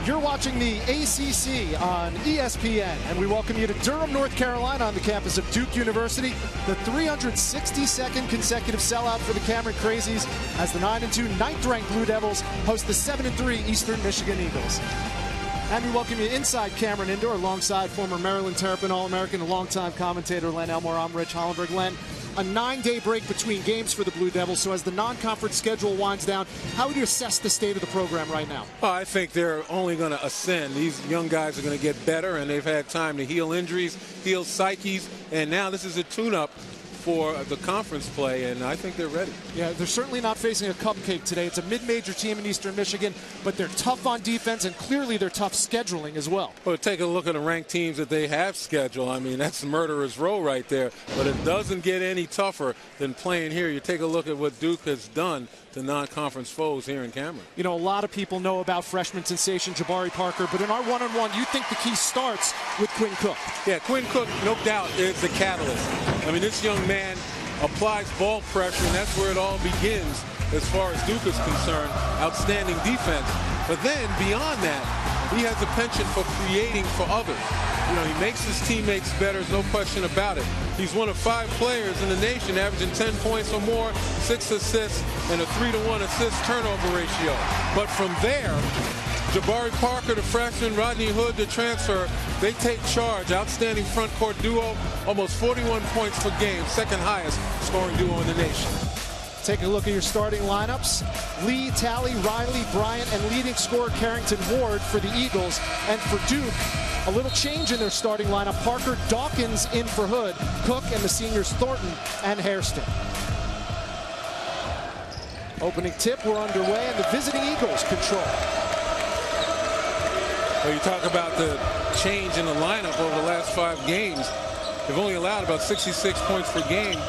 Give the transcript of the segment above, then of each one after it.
You're watching the ACC on ESPN, and we welcome you to Durham, North Carolina on the campus of Duke University. The 362nd consecutive sellout for the Cameron Crazies as the 9-2 ninth-ranked Blue Devils host the 7-3 Eastern Michigan Eagles. And we welcome you inside Cameron Indoor alongside former Maryland Terrapin All-American and longtime commentator Len Elmore. I'm Rich Hollenberg. Len, a 9-day break between games for the Blue Devils. So as the non-conference schedule winds down, how would you assess the state of the program right now? Oh, I think they're only going to ascend. These young guys are going to get better, and they've had time to heal injuries, heal psyches, and now this is a tune-up for the conference play, and I think they're ready. Yeah, they're certainly not facing a cupcake today. It's a mid-major team in Eastern Michigan, but they're tough on defense, and clearly they're tough scheduling as well. Well, take a look at the ranked teams that they have scheduled. I mean, that's murderer's row right there, but it doesn't get any tougher than playing here. You take a look at what Duke has done to non-conference foes here in Cameron. You know, a lot of people know about freshman sensation Jabari Parker, but in our one-on-one, you think the key starts with Quinn Cook. Yeah, Quinn Cook, no doubt, is the catalyst. I mean, this young man applies ball pressure, and that's where it all begins as far as Duke is concerned. Outstanding defense. But then, beyond that, he has a penchant for creating for others. You know, he makes his teammates better, no question about it. He's one of 5 players in the nation averaging 10 points or more, 6 assists, and a 3-to-1 assist-turnover ratio. But from there, Jabari Parker, the freshman, Rodney Hood, the transfer, they take charge. Outstanding front court duo, almost 41 points per game, second highest scoring duo in the nation. Take a look at your starting lineups. Lee, Talley, Riley, Bryant, and leading scorer Carrington Ward for the Eagles. And for Duke, a little change in their starting lineup. Parker, Dawkins in for Hood, Cook, and the seniors Thornton and Hairston. Opening tip, we're underway, and the visiting Eagles control. Well, you talk about the change in the lineup over the last 5 games. They've only allowed about 66 points per game,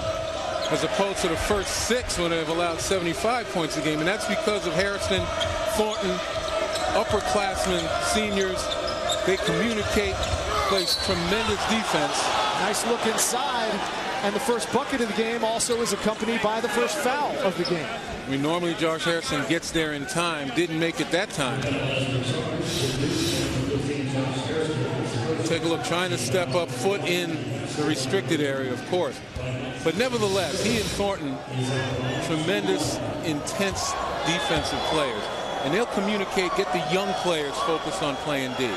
as opposed to the first 6 when they've allowed 75 points a game. And that's because of Hairston, Thornton, upperclassmen, seniors. They communicate, plays tremendous defense. Nice look inside. And the first bucket of the game also is accompanied by the first foul of the game. I mean, normally Josh Hairston gets there in time. Didn't make it that time. Take a look, trying to step up, foot in the restricted area, of course. But nevertheless, he and Thornton, tremendous, intense defensive players. And they'll communicate, get the young players focused on playing D.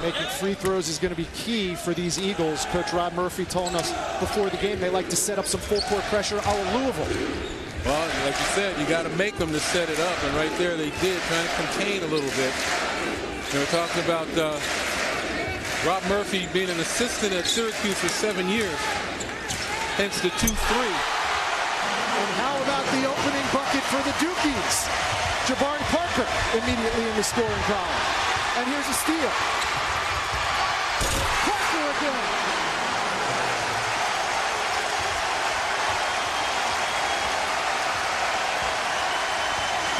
Making free throws is going to be key for these Eagles. Coach Rob Murphy told us before the game they like to set up some full-court pressure a la Louisville. Well, like you said, you got to make them to set it up. And right there they did, trying to contain a little bit. They were talking about Rob Murphy being an assistant at Syracuse for 7 years. Hence the 2-3. And how about the opening bucket for the Dukies? Jabari Parker immediately in the scoring column. And here's a steal. Parker again.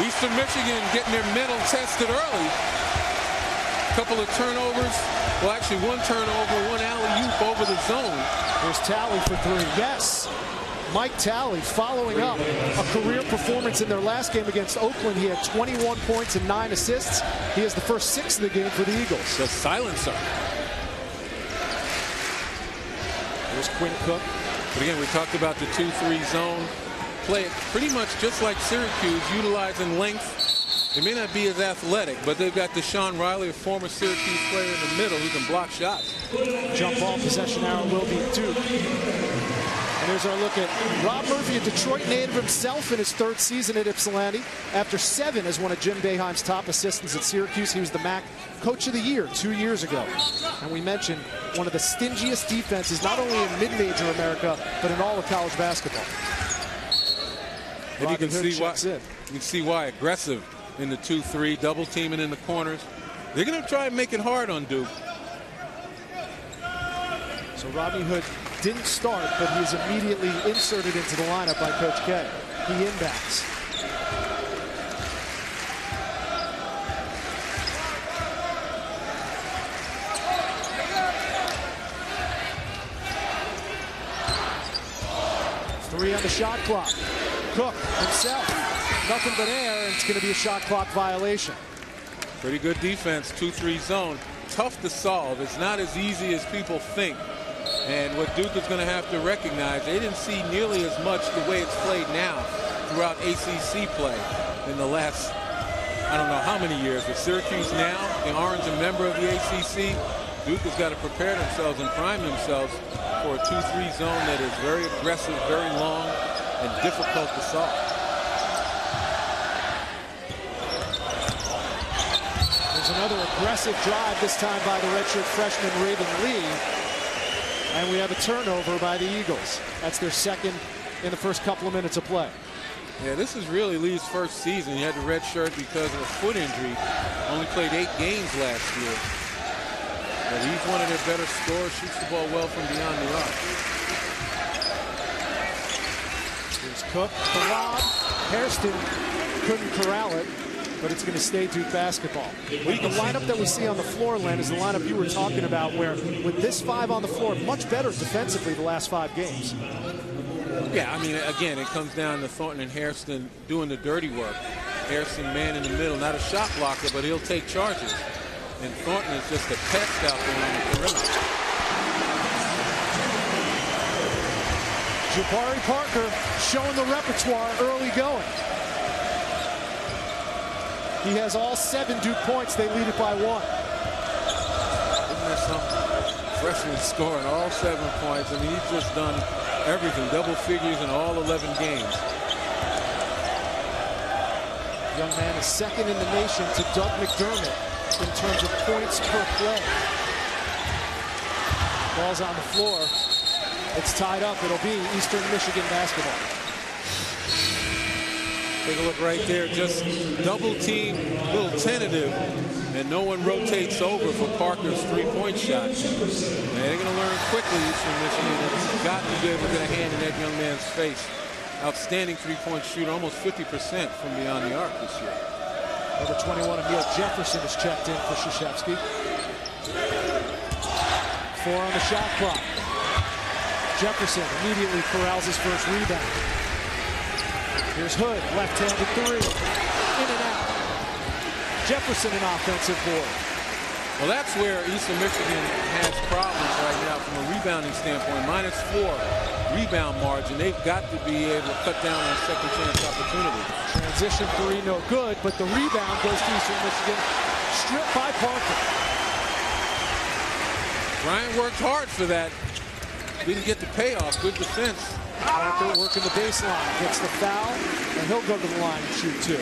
Eastern Michigan getting their mental tested early. Couple of turnovers. Well, actually, 1 turnover, 1 alley-oop over the zone. There's Talley for 3. Yes. Mike Talley following up a career performance in their last game against Oakland. He had 21 points and 9 assists. He has the first 6 of the game for the Eagles. The silencer. There's Quinn Cook. But again, we talked about the 2-3 zone. Play it pretty much just like Syracuse, utilizing length. They may not be as athletic, but they've got Deshaun Riley, a former Syracuse player in the middle, who can block shots. Jump ball possession arrow will be Duke. And here's our look at Rob Murphy, a Detroit native himself in his 3rd season at Ypsilanti. After 7 as one of Jim Boeheim's top assistants at Syracuse, he was the MAC Coach of the Year 2 years ago. And we mentioned one of the stingiest defenses, not only in mid-major America, but in all of college basketball. And you can see why aggressive in the 2-3, double teaming in the corners. They're going to try and make it hard on Duke. So Rodney Hood didn't start, but he is immediately inserted into the lineup by Coach K. He inbounds. Three on the shot clock. Cook himself. Nothing but air, and it's going to be a shot clock violation. Pretty good defense, 2-3 zone. Tough to solve. It's not as easy as people think. And what Duke is going to have to recognize, they didn't see nearly as much the way it's played now throughout ACC play in the last, I don't know how many years, but Syracuse now, the Orange, a member of the ACC, Duke has got to prepare themselves and prime themselves for a 2-3 zone that is very aggressive, very long, and difficult to solve. There's another aggressive drive, this time by the redshirt freshman Raven Lee. And we have a turnover by the Eagles. That's their second in the first couple of minutes of play. Yeah, this is really Lee's first season. He had the red shirt because of a foot injury. Only played 8 games last year. But he's one of their better scorers, shoots the ball well from beyond the arc. Here's Cook, the lob. Hairston couldn't corral it, but it's going to stay Duke basketball. The lineup that we see on the floor, Len, is the lineup you were talking about, where with this 5 on the floor, much better defensively the last 5 games. Yeah, I mean, again, it comes down to Thornton and Hairston doing the dirty work. Hairston, man in the middle, not a shot blocker, but he'll take charges. And Thornton is just a pest out there on the perimeter. Jabari Parker showing the repertoire early going. He has all 7 Duke points. They lead it by 1. Isn't that something? Freshman scoring all 7 points. I mean, he's just done everything, double figures in all 11 games. Young man is second in the nation to Doug McDermott in terms of points per play. Ball's on the floor. It's tied up. It'll be Eastern Michigan basketball. Take a look right there. Just double team, a little tentative, and no one rotates over for Parker's 3-point shot. And they're going to learn quickly, Eastern Michigan. It's got to be able to get a hand in that young man's face. Outstanding 3-point shooter, almost 50% from beyond the arc this year. Number 21, Emil Jefferson is checked in for Krzyzewski. 4 on the shot clock. Jefferson immediately corrals his first rebound. Here's Hood, left-handed 3. In and out. Jefferson an offensive board. Well, that's where Eastern Michigan has problems right now from a rebounding standpoint. -4 rebound margin. They've got to be able to cut down on second chance opportunities. Transition 3, no good, but the rebound goes to Eastern Michigan. Stripped by Parker. Ryan worked hard for that. Didn't get the payoff. Good defense. Parker working the baseline, gets the foul, and he'll go to the line and shoot 2.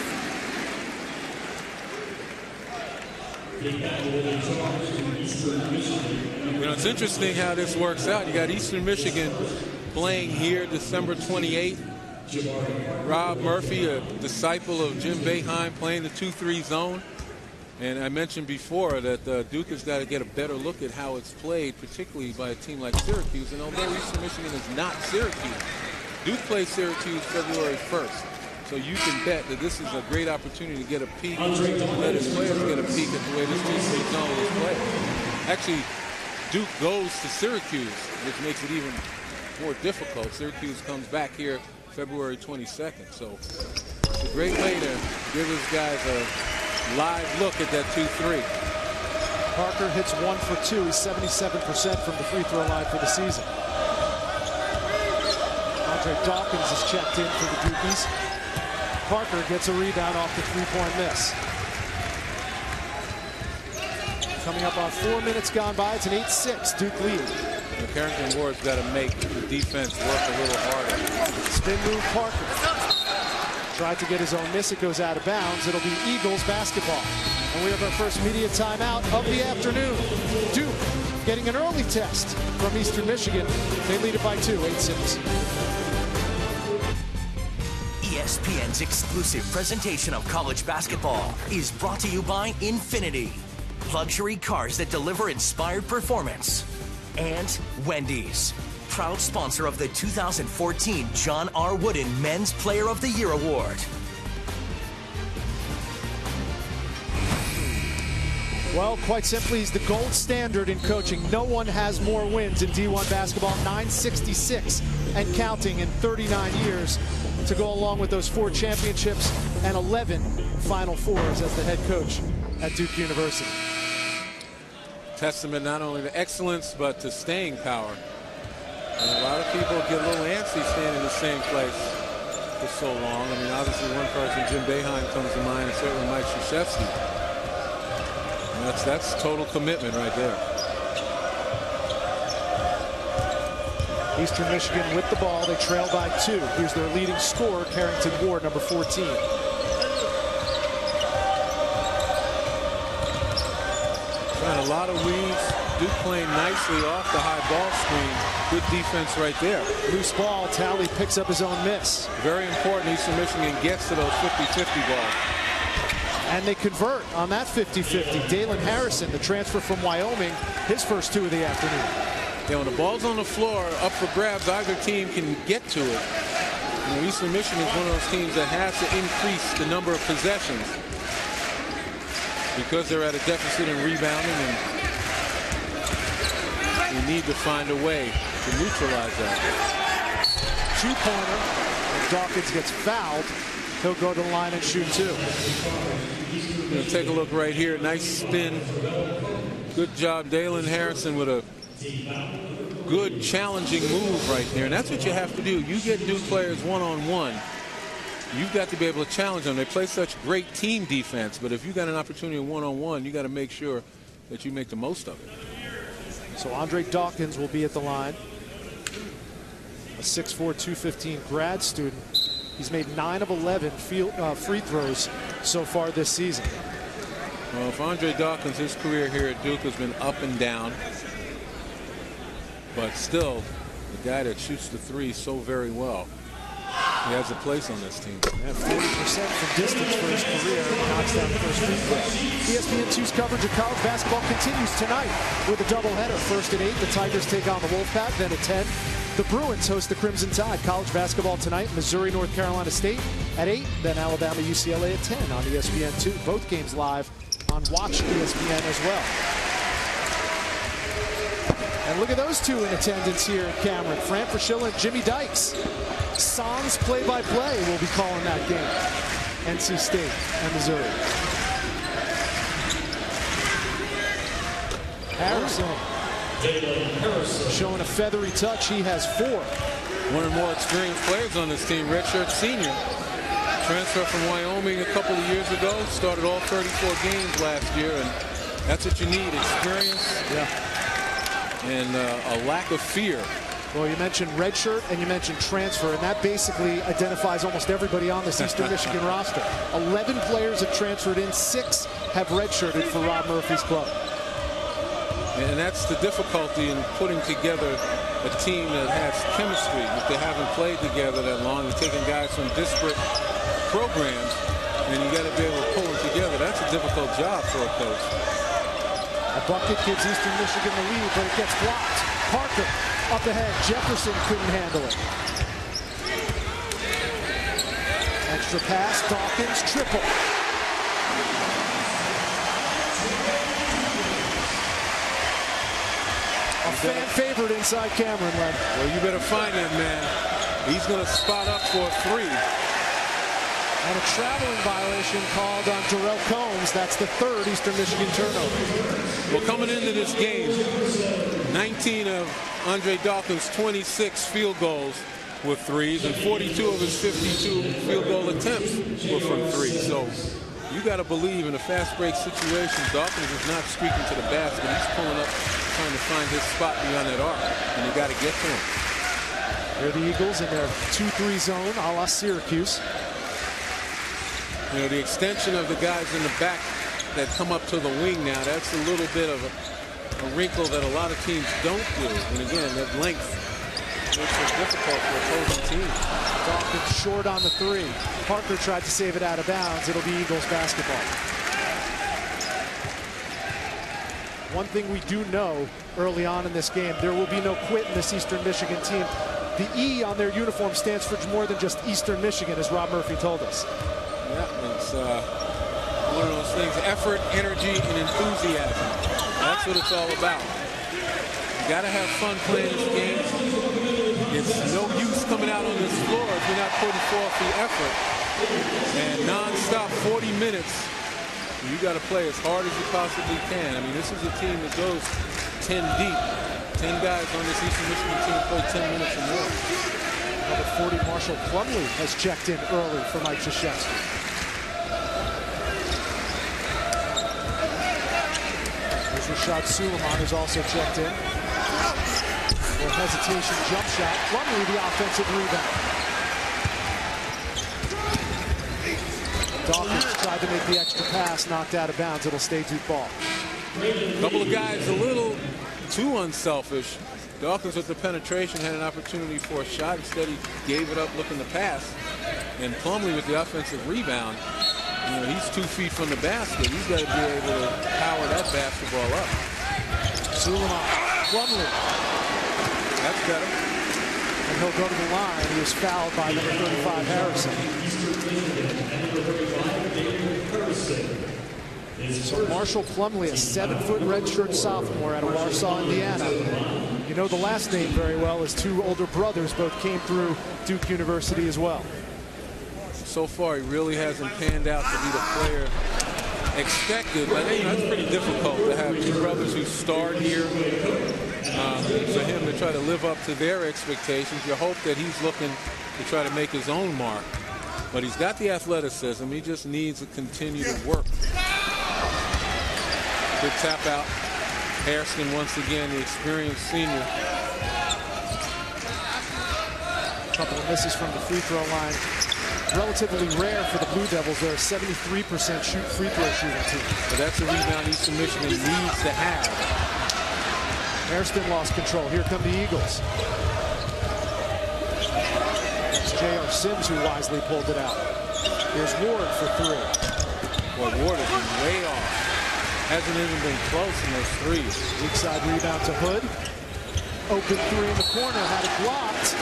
You know, it's interesting how this works out. You got Eastern Michigan playing here December 28th. Rob Murphy, a disciple of Jim Boeheim, playing the 2-3 zone. And I mentioned before that Duke has got to get a better look at how it's played, particularly by a team like Syracuse. And although Eastern Michigan is not Syracuse, Duke plays Syracuse February 1st. So you can bet that this is a great opportunity to get a peek, let his players get a peek at the way this 2-3 zone is played. Actually, Duke goes to Syracuse, which makes it even more difficult. Syracuse comes back here February 22nd. So it's a great way to give his guys a live look at that 2-3. Parker hits 1 for 2. He's 77% from the free throw line for the season. Andre Dawkins is checked in for the Dukies. Parker gets a rebound off the 3-point miss. Coming up on 4 minutes gone by. It's an 8-6 Duke lead. Carrington Ward's got to make the defense work a little harder. Spin move Parker. Tried to get his own miss. It goes out of bounds. It'll be Eagles basketball. And we have our first media timeout of the afternoon. Duke getting an early test from Eastern Michigan. They lead it by 2, 8-6. ESPN's exclusive presentation of college basketball is brought to you by Infiniti, luxury cars that deliver inspired performance, and Wendy's, proud sponsor of the 2014 John R. Wooden Men's Player of the Year Award. Well, quite simply, he's the gold standard in coaching. No one has more wins in D1 basketball, 966 and counting in 39 years, to go along with those 4 championships and 11 Final Fours as the head coach at Duke University. Testament not only to excellence, but to staying power. And a lot of people get a little antsy staying in the same place for so long. I mean, obviously one person, Jim Boeheim, comes to mind, and certainly Mike Krzyzewski. And that's total commitment right there. Eastern Michigan with the ball. They trail by 2. Here's their leading scorer, Carrington Ward, number 14. Trying a lot of weaves. Duke playing nicely off the high ball screen. Good defense right there. Loose ball. Talley picks up his own miss. Very important. Eastern Michigan gets to those 50-50 balls. And they convert on that 50-50. Dalen Harrison, the transfer from Wyoming, his first 2 of the afternoon. Yeah, when the ball's on the floor, up for grabs, either team can get to it. You know, Eastern Michigan is one of those teams that has to increase the number of possessions because they're at a deficit in rebounding, and you need to find a way to neutralize that. 2-pointer. Dawkins gets fouled. He'll go to the line and shoot 2. You know, take a look right here. Nice spin. Good job, Dalen Harrison, with a good challenging move right there. And that's what you have to do. You get Duke players one-on-one. You've got to be able to challenge them. They play such great team defense, but if you got an opportunity one-on-one, you got to make sure that you make the most of it. So Andre Dawkins will be at the line. A 6'4", 215 grad student. He's made 9 of 11 free throws so far this season. Well, for Andre Dawkins, his career here at Duke has been up and down. But still, the guy that shoots the 3 so very well. He has a place on this team. Yeah, 40% from distance for his career. He knocks down the first free throw. ESPN2's coverage of college basketball continues tonight with a doubleheader. First at 8, the Tigers take on the Wolfpack. Then at 10, the Bruins host the Crimson Tide. College basketball tonight, Missouri, North Carolina State at 8. Then Alabama, UCLA at 10 on ESPN2. Both games live on Watch ESPN as well. And look at those 2 in attendance here at Cameron. Fran Fraschilla and Jimmy Dykes. Sans play-by-play will be calling that game. NC State and Missouri. Harrison showing a feathery touch. He has 4. One of the more experienced players on this team, redshirt senior. Transfer from Wyoming a couple of years ago. Started all 34 games last year, and that's what you need, experience. Yeah. And a lack of fear. Well, you mentioned redshirt and you mentioned transfer, and that basically identifies almost everybody on this Eastern Michigan roster. 11 players have transferred in, 6 have redshirted for Rob Murphy's club. And that's the difficulty in putting together a team that has chemistry. If they haven't played together that long, and taking guys from disparate programs, and you got to be able to pull them together. That's a difficult job for a coach. A bucket gives Eastern Michigan the lead, but it gets blocked. Parker up ahead. Jefferson couldn't handle it. Extra pass. Dawkins triple. A fan favorite inside Cameron, Len. Well, you better find him, man. He's going to spot up for a 3. And a traveling violation called on Jarrell Combs. That's the 3rd Eastern Michigan turnover. Well, coming into this game, 19 of Andre Dawkins' 26 field goals were 3s, and 42 of his 52 field goal attempts were from 3. So you got to believe in a fast break situation, Dawkins is not streaking to the basket. He's pulling up, trying to find his spot beyond that arc, and you got to get to him. They're the Eagles in their 2-3 zone, a la Syracuse. You know, the extension of the guys in the back that come up to the wing now, that's a little bit of a wrinkle that a lot of teams don't do. And again, that length makes it difficult for opposing teams. Dawkins short on the 3. Parker tried to save it out of bounds. It'll be Eagles basketball. One thing we do know early on in this game, there will be no quit in this Eastern Michigan team. The E on their uniform stands for more than just Eastern Michigan, as Rob Murphy told us. Yeah, it's one of those things, effort, energy, and enthusiasm. That's what it's all about. You got to have fun playing this game. It's no use coming out on this floor if you're not putting forth the effort. And non-stop 40 minutes You got to play as hard as you possibly can. I mean, this is a team that goes 10 deep. 10 guys on this Eastern Michigan team play 10 minutes or more. Number 40, Marshall Plumlee, has checked in early for Mike Krzyzewski. There's Rashad Suleiman, who's also checked in. A hesitation jump shot. Plumlee, the offensive rebound. Dawkins tried to make the extra pass, knocked out of bounds. It'll stay Duke ball. A couple of guys a little too unselfish. Dawkins with the penetration had an opportunity for a shot. Instead, he gave it up looking to pass. And Plumlee with the offensive rebound. You know, he's 2 feet from the basket. He's got to be able to power that basketball up. Suleiman, Plumlee. That's better. And he'll go to the line. He was fouled by number 35, Harrison. So Marshall Plumlee, a 7-foot redshirt sophomore out of Warsaw, Indiana. You know the last name very well. His 2 older brothers both came through Duke University as well. So far, he really hasn't panned out to be the player expected. But you know, it's pretty difficult to have 2 brothers who starred here. For him to try to live up to their expectations, you hope that he's looking to try to make his own mark. But he's got the athleticism. He just needs to continue to work. Good tap out. Hairston once again, the experienced senior. A couple of misses from the free throw line. Relatively rare for the Blue Devils. They're a 73% free throw shooting team. But that's a rebound Eastern Michigan needs to have. Hairston lost control. Here come the Eagles. It's J.R. Sims who wisely pulled it out. Here's Ward for 3. Well, Ward has been way off. Hasn't even been close in those threes. Weak side rebound to Hood. Open 3 in the corner, had it blocked.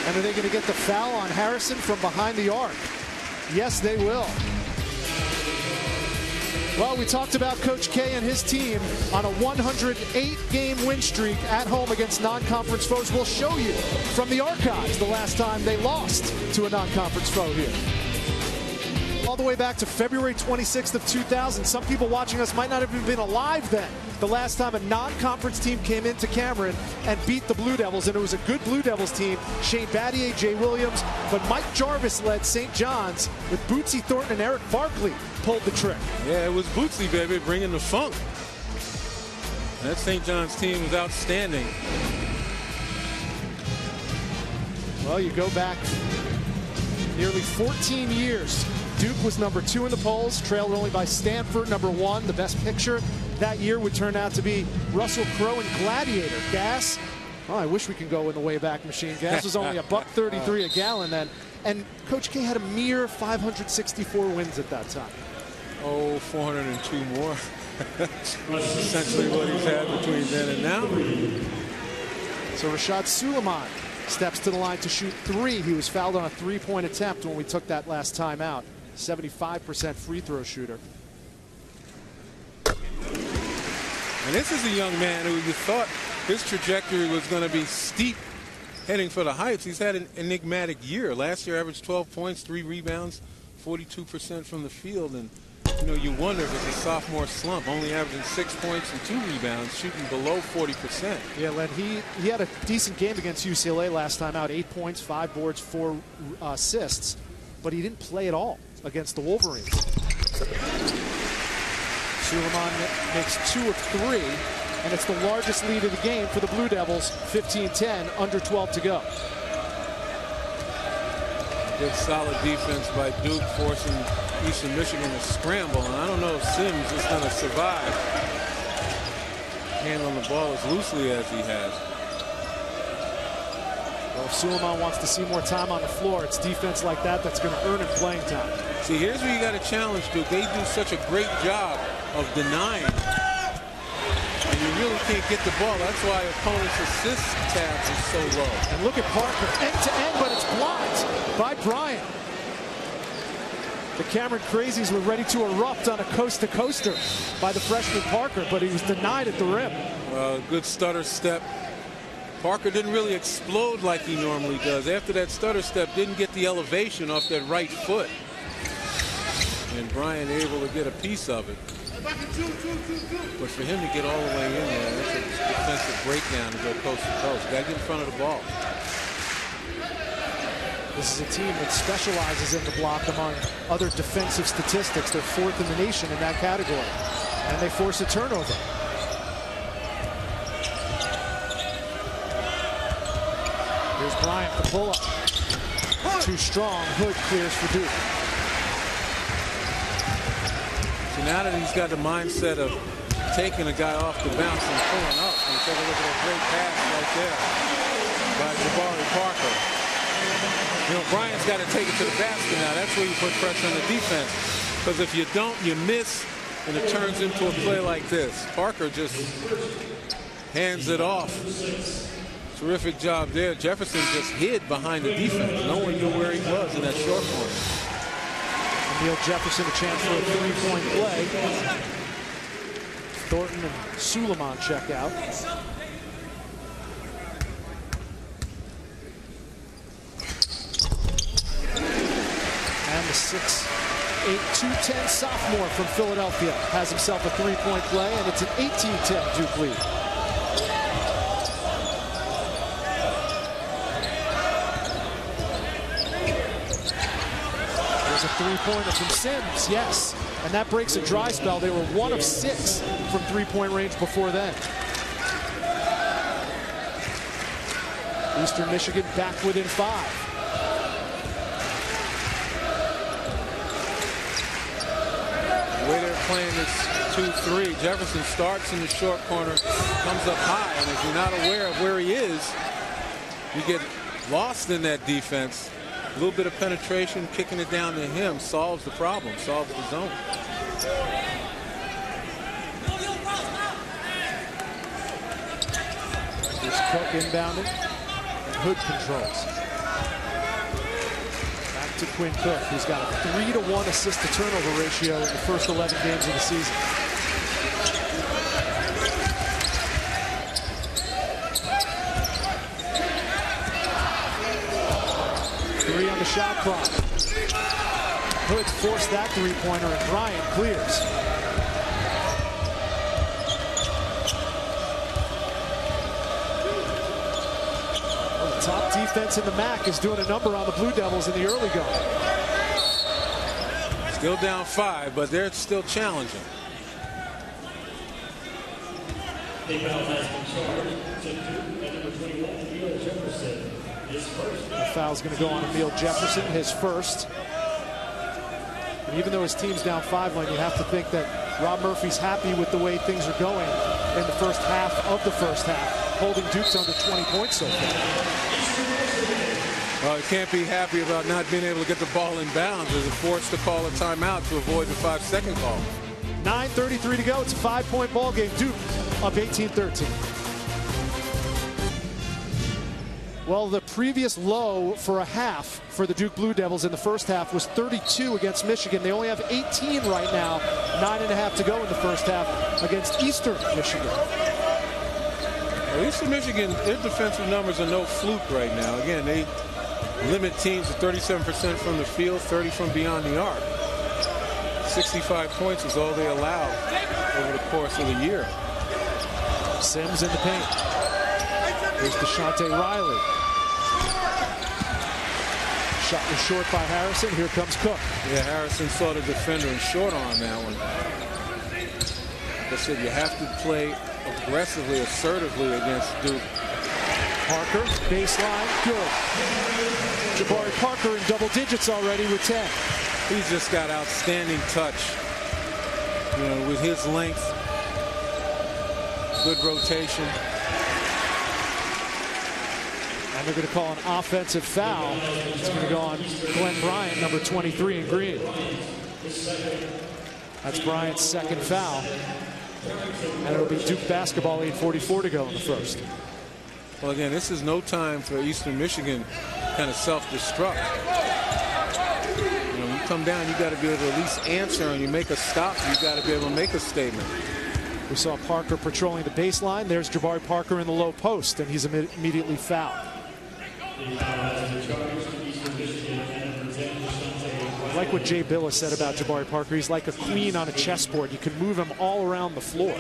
And are they going to get the foul on Harrison from behind the arc? Yes, they will. Well, we talked about Coach K and his team on a 108-game win streak at home against non-conference foes. We'll show you from the archives the last time they lost to a non-conference foe here. All the way back to February 26th of 2000. Some people watching us might not have even been alive then. The last time a non-conference team came into Cameron and beat the Blue Devils, and it was a good Blue Devils team. Shane Battier, Jay Williams, but Mike Jarvis led St. John's with Bootsy Thornton and Eric Barkley pulled the trick. Yeah, it was Bootsy, baby, bringing the funk. That St. John's team was outstanding. Well, you go back nearly 14 years. Duke was number 2 in the polls, trailed only by Stanford, number 1. The best picture that year would turn out to be Russell Crowe and Gladiator. Gas, well, I wish we could go in the Wayback Machine. Gas was only $1.33 a gallon then. And Coach K had a mere 564 wins at that time. Oh, 402 more. That's essentially what he's had between then and now. So Rashad Suleiman steps to the line to shoot 3. He was fouled on a 3-point attempt when we took that last time out. 75% free throw shooter. And this is a young man who you thought his trajectory was going to be steep heading for the heights. He's had an enigmatic year. Last year averaged 12 points, 3 rebounds, 42% from the field. And, you know, you wonder if it's a sophomore slump, only averaging 6 points and 2 rebounds, shooting below 40%. Yeah, Len, he had a decent game against UCLA last time out. 8 points, 5 boards, 4 assists. But he didn't play at all against the Wolverines. Suleiman makes 2 of 3, and it's the largest lead of the game for the Blue Devils, 15-10, under 12 to go. Good solid defense by Duke, forcing Eastern Michigan to scramble. And I don't know if Sims is going to survive handling the ball as loosely as he has. Well, if Suleiman wants to see more time on the floor, it's defense like that that's going to earn him playing time. See, here's where you got to challenge Duke. They do such a great job of denying. And you really can't get the ball. That's why opponents' assist tabs are so low. And look at Parker, end-to-end, but it's blocked by Bryant. The Cameron Crazies were ready to erupt on a coast-to-coaster by the freshman Parker, but he was denied at the rim. Good stutter step. Parker didn't really explode like he normally does. After that stutter step, didn't get the elevation off that right foot. and Bryant able to get a piece of it. But for him to get all the way in there, that's a defensive breakdown to go coast to coast. Got to get in front of the ball. This is a team that specializes in the block among other defensive statistics. They're 4th in the nation in that category. And they force a turnover. Here's Bryant, the pull-up. Too strong. Hood clears for Duke. So now that he's got the mindset of taking a guy off the bounce and pulling up, and take a look at that great pass right there by Jabari Parker. You know, Bryant's got to take it to the basket now. That's where you put pressure on the defense. Because if you don't, you miss, and it turns into a play like this. Parker just hands it off. Terrific job there. Jefferson just hid behind the defense. No one knew where he was in that short corner. Neil Jefferson a chance for a 3-point play. Thornton and Suleiman check out. And the 6'8", 210 sophomore from Philadelphia has himself a 3-point play, and it's an 18-10 Duke lead. There's a 3-pointer from Sims, yes. And that breaks a dry spell. They were 1 of 6 from 3-point range before then. Eastern Michigan back within 5. The way they're playing this 2-3, Jefferson starts in the short corner, comes up high, and if you're not aware of where he is, you get lost in that defense. A little bit of penetration, kicking it down to him solves the problem, solves the zone. Here's Cook inbounding, and Hood controls. Back to Quinn Cook, who's got a 3-to-1 assist-to-turnover ratio in the first 11 games of the season. On the shot clock. Hood forced that 3-pointer, and Bryant clears. Well, the top defense in the MAC is doing a number on the Blue Devils in the early going. Still down 5, but they're still challenging. The foul has been charged to Duke at number 21, Neil Jefferson. The foul's going to go on Emil Jefferson, his first. And even though his team's down 5, Lane, you have to think that Rob Murphy's happy with the way things are going in the first half of the first half, holding Duke's under 20 points so far. Well, he can't be happy about not being able to get the ball in bounds. They're forced to call a timeout to avoid the 5-second call. 9:33 to go. It's a 5-point ball game. Duke up 18-13. Well, the previous low for a half for the Duke Blue Devils in the first half was 32 against Michigan. They only have 18 right now, 9.5 to go in the first half against Eastern Michigan. Well, Eastern Michigan, their defensive numbers are no fluke right now. Again, they limit teams to 37% from the field, 30 from beyond the arc. 65 points is all they allow over the course of the year. Sims in the paint. Here's Deshante Riley. Shot was short by Harrison. Here comes Cook. Yeah, Harrison saw the defender and short on that one. Like I said, you have to play aggressively, assertively against Duke. Parker, baseline, good. Jabari Parker in double digits already with 10. He's just got outstanding touch. You know, with his length, good rotation. And they're going to call an offensive foul. It's going to go on Glenn Bryant, number 23 in green. That's Bryant's second foul. And it'll be Duke basketball, 8:44 to go in the first. Well, again, this is no time for Eastern Michigan kind of self-destruct. You know, you come down, you got to be able to at least answer, and you make a stop, you got to be able to make a statement. We saw Parker patrolling the baseline. There's Jabari Parker in the low post, and he's immediately fouled. like what Jay Billis said about Jabari Parker. He's like a queen on a chessboard. You can move him all around the floor.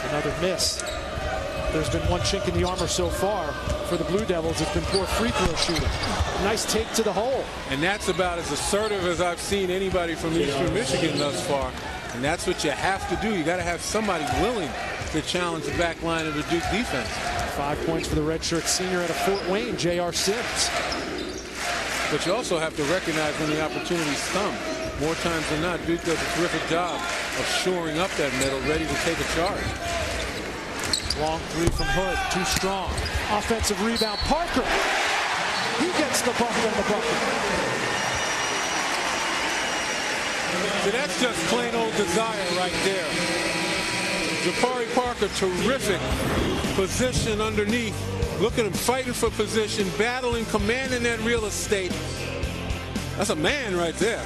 Another miss. There's been one chink in the armor so far for the Blue Devils. It's been poor free throw shooting. Nice take to the hole. And that's about as assertive as I've seen anybody from Eastern Michigan thus far. And that's what you have to do. You got to have somebody willing to challenge the back line of the Duke defense. 5 points for the redshirt senior out of Fort Wayne, J.R. Sims. But you also have to recognize when the opportunities come. More times than not, Duke does a terrific job of shoring up that middle, ready to take a charge. Long three from Hood, too strong. Offensive rebound, Parker. He gets the bucket on the bucket. So that's just plain old desire right there. Jabari Parker, terrific position underneath. Look at him fighting for position, battling, commanding that real estate. That's a man right there.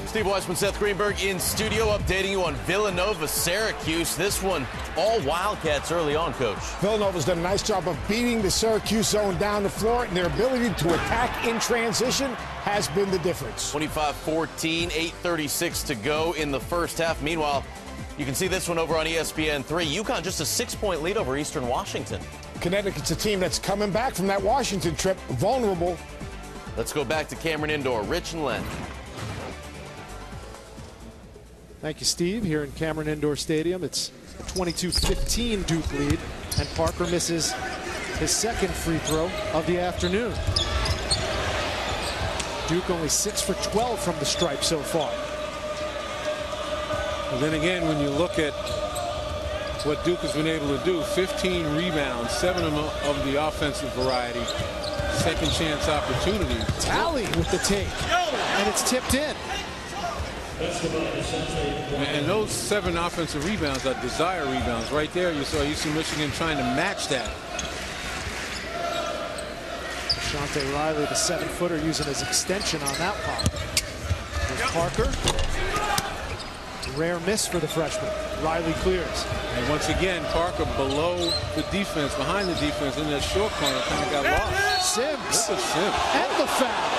Steve Weissman, Seth Greenberg in studio, updating you on Villanova, Syracuse. This one, all Wildcats early on, Coach. Villanova's done a nice job of beating the Syracuse zone down the floor, and their ability to attack in transition has been the difference. 25-14, 8:36 to go in the first half. Meanwhile, you can see this one over on ESPN3. UConn just a 6-point lead over Eastern Washington. Connecticut's a team that's coming back from that Washington trip, vulnerable. Let's go back to Cameron Indoor. Rich and Len. Thank you, Steve. Here in Cameron Indoor Stadium, it's a 22-15 Duke lead, and Parker misses his second free throw of the afternoon. Duke only 6 for 12 from the stripe so far. And then again, when you look at what Duke has been able to do, 15 rebounds, 7 of the offensive variety, second chance opportunity. Talley with the take, and it's tipped in. And those 7 offensive rebounds are desire rebounds. Right there, you saw Eastern Michigan trying to match that. Shante Riley, the 7-footer, using his extension on that pop. There's Parker. Rare miss for the freshman. Riley clears. And once again, Parker below the defense, behind the defense in that short corner, kind of got lost. Sims. Look at Sims. And the foul.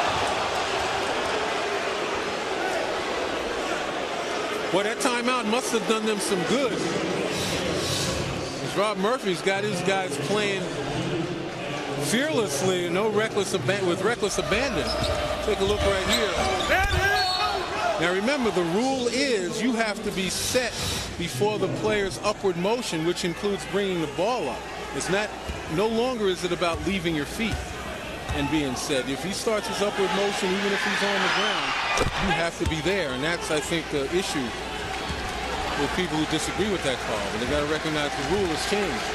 Well, that timeout must have done them some good. As Rob Murphy's got his guys playing fearlessly and with reckless abandon. Take a look right here. Now remember, the rule is you have to be set before the player's upward motion, which includes bringing the ball up. It's not, no longer is it about leaving your feet and being set. If he starts his upward motion, even if he's on the ground, you have to be there. And that's, I think, the issue with people who disagree with that call. But they got to recognize the rule has changed.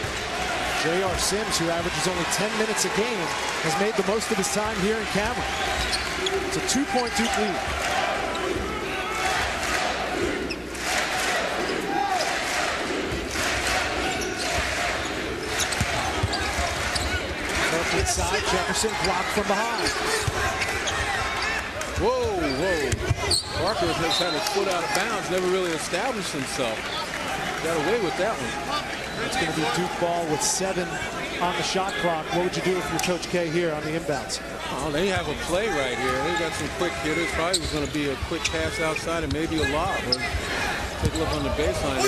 J.R. Sims, who averages only 10 minutes a game, has made the most of his time here in Cameron. It's a 2-point Duke lead. Left inside, Jefferson blocked from behind. Whoa. Parker has had his foot out of bounds, never really established himself. Got away with that one. It's going to be Duke ball with 7 on the shot clock. What would you do if you're Coach K here on the inbounds? Oh, they have a play right here. They got some quick hitters. Probably was going to be a quick pass outside and maybe a lob. Take a look on the baseline.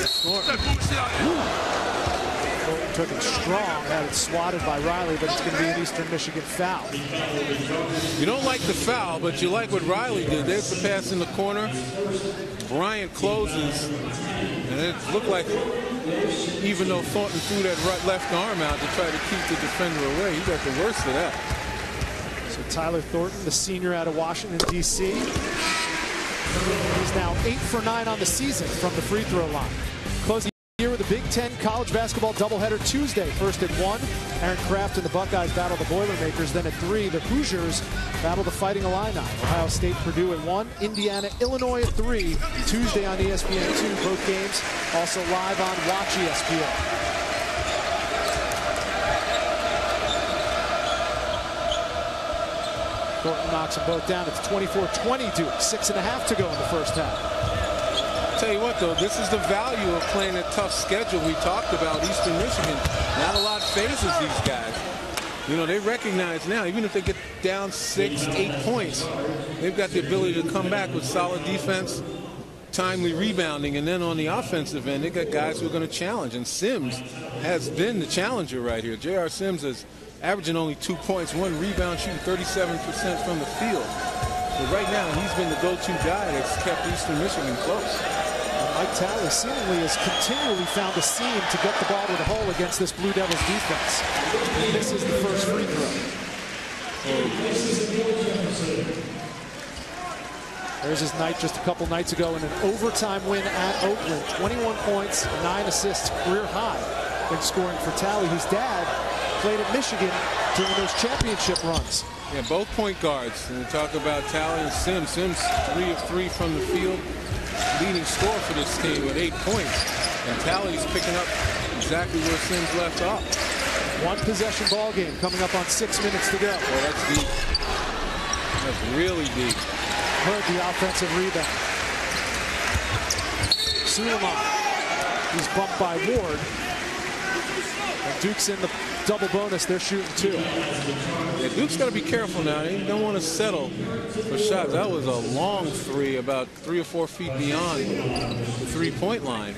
Thornton took it strong, had it swatted by Riley, but it's going to be an Eastern Michigan foul. You don't like the foul, but you like what Riley did. There's the pass in the corner. Bryant closes, and it looked like even though Thornton threw that left arm out to try to keep the defender away, he got the worst of that. So Tyler Thornton, the senior out of Washington, D.C. He's now 8 for 9 on the season from the free throw line. Closing the year with a Big Ten college basketball doubleheader Tuesday. First at 1, Aaron Craft and the Buckeyes battle the Boilermakers. Then at 3, the Hoosiers battle the Fighting Illini. Ohio State, Purdue at 1, Indiana, Illinois at 3. Tuesday on ESPN2. Both games also live on Watch ESPN. Thornton knocks them both down. It's 24-20 Duke. 6.5 to go in the first half. Tell you what, though, this is the value of playing a tough schedule. We talked about Eastern Michigan. Not a lot phases these guys. You know, they recognize now, even if they get down 6, 8 points, they've got the ability to come back with solid defense, timely rebounding, and then on the offensive end, they got guys who are going to challenge. And Sims has been the challenger right here. J.R. Sims is averaging only 2 points, 1 rebound, shooting 37% from the field. But right now, he's been the go-to guy that's kept Eastern Michigan close. Mike Talley seemingly has continually found a seam to get the ball to the hole against this Blue Devils defense. And this is the first free throw. There's his night just a couple nights ago in an overtime win at Oakland. 21 points, 9 assists, career high in scoring for Talley, whose dad played at Michigan during those championship runs. Yeah, both point guards. And we talk about Talley and Sims. Sims 3 of 3 from the field. Leading scorer for this team with 8 points. And Talley's picking up exactly where Sims left off. 1 possession ball game coming up on 6 minutes to go. Well, that's deep. That's really deep. Heard the offensive rebound. Suleiman. He's bumped by Ward. And Duke's in the double bonus. They're shooting 2. Yeah, Duke's got to be careful now. They don't want to settle for shots. That was a long 3, about 3 or 4 feet beyond the 3-point line.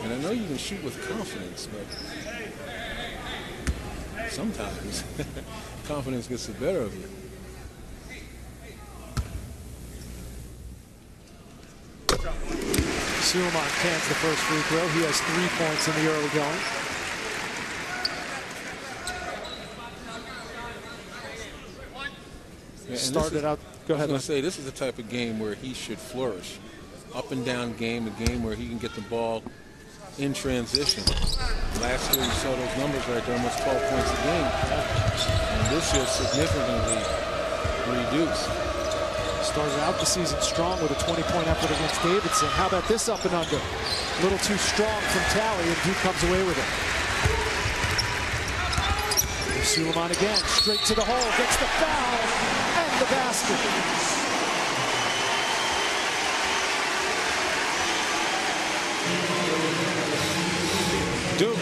And I know you can shoot with confidence, but sometimes confidence gets the better of you. Suleiman cans the first free throw. He has 3 points in the early going. Yeah, started out. Go ahead. I was going to say, this is the type of game where he should flourish. Up and down game, a game where he can get the ball in transition. Last year, you saw those numbers right there, almost 12 points a game. And this year, significantly reduced. Started out the season strong with a 20-point effort against Davidson. How about this up and under? A little too strong from Talley, and Duke comes away with it. Suleiman again, straight to the hole, gets the foul, and the basket. Duke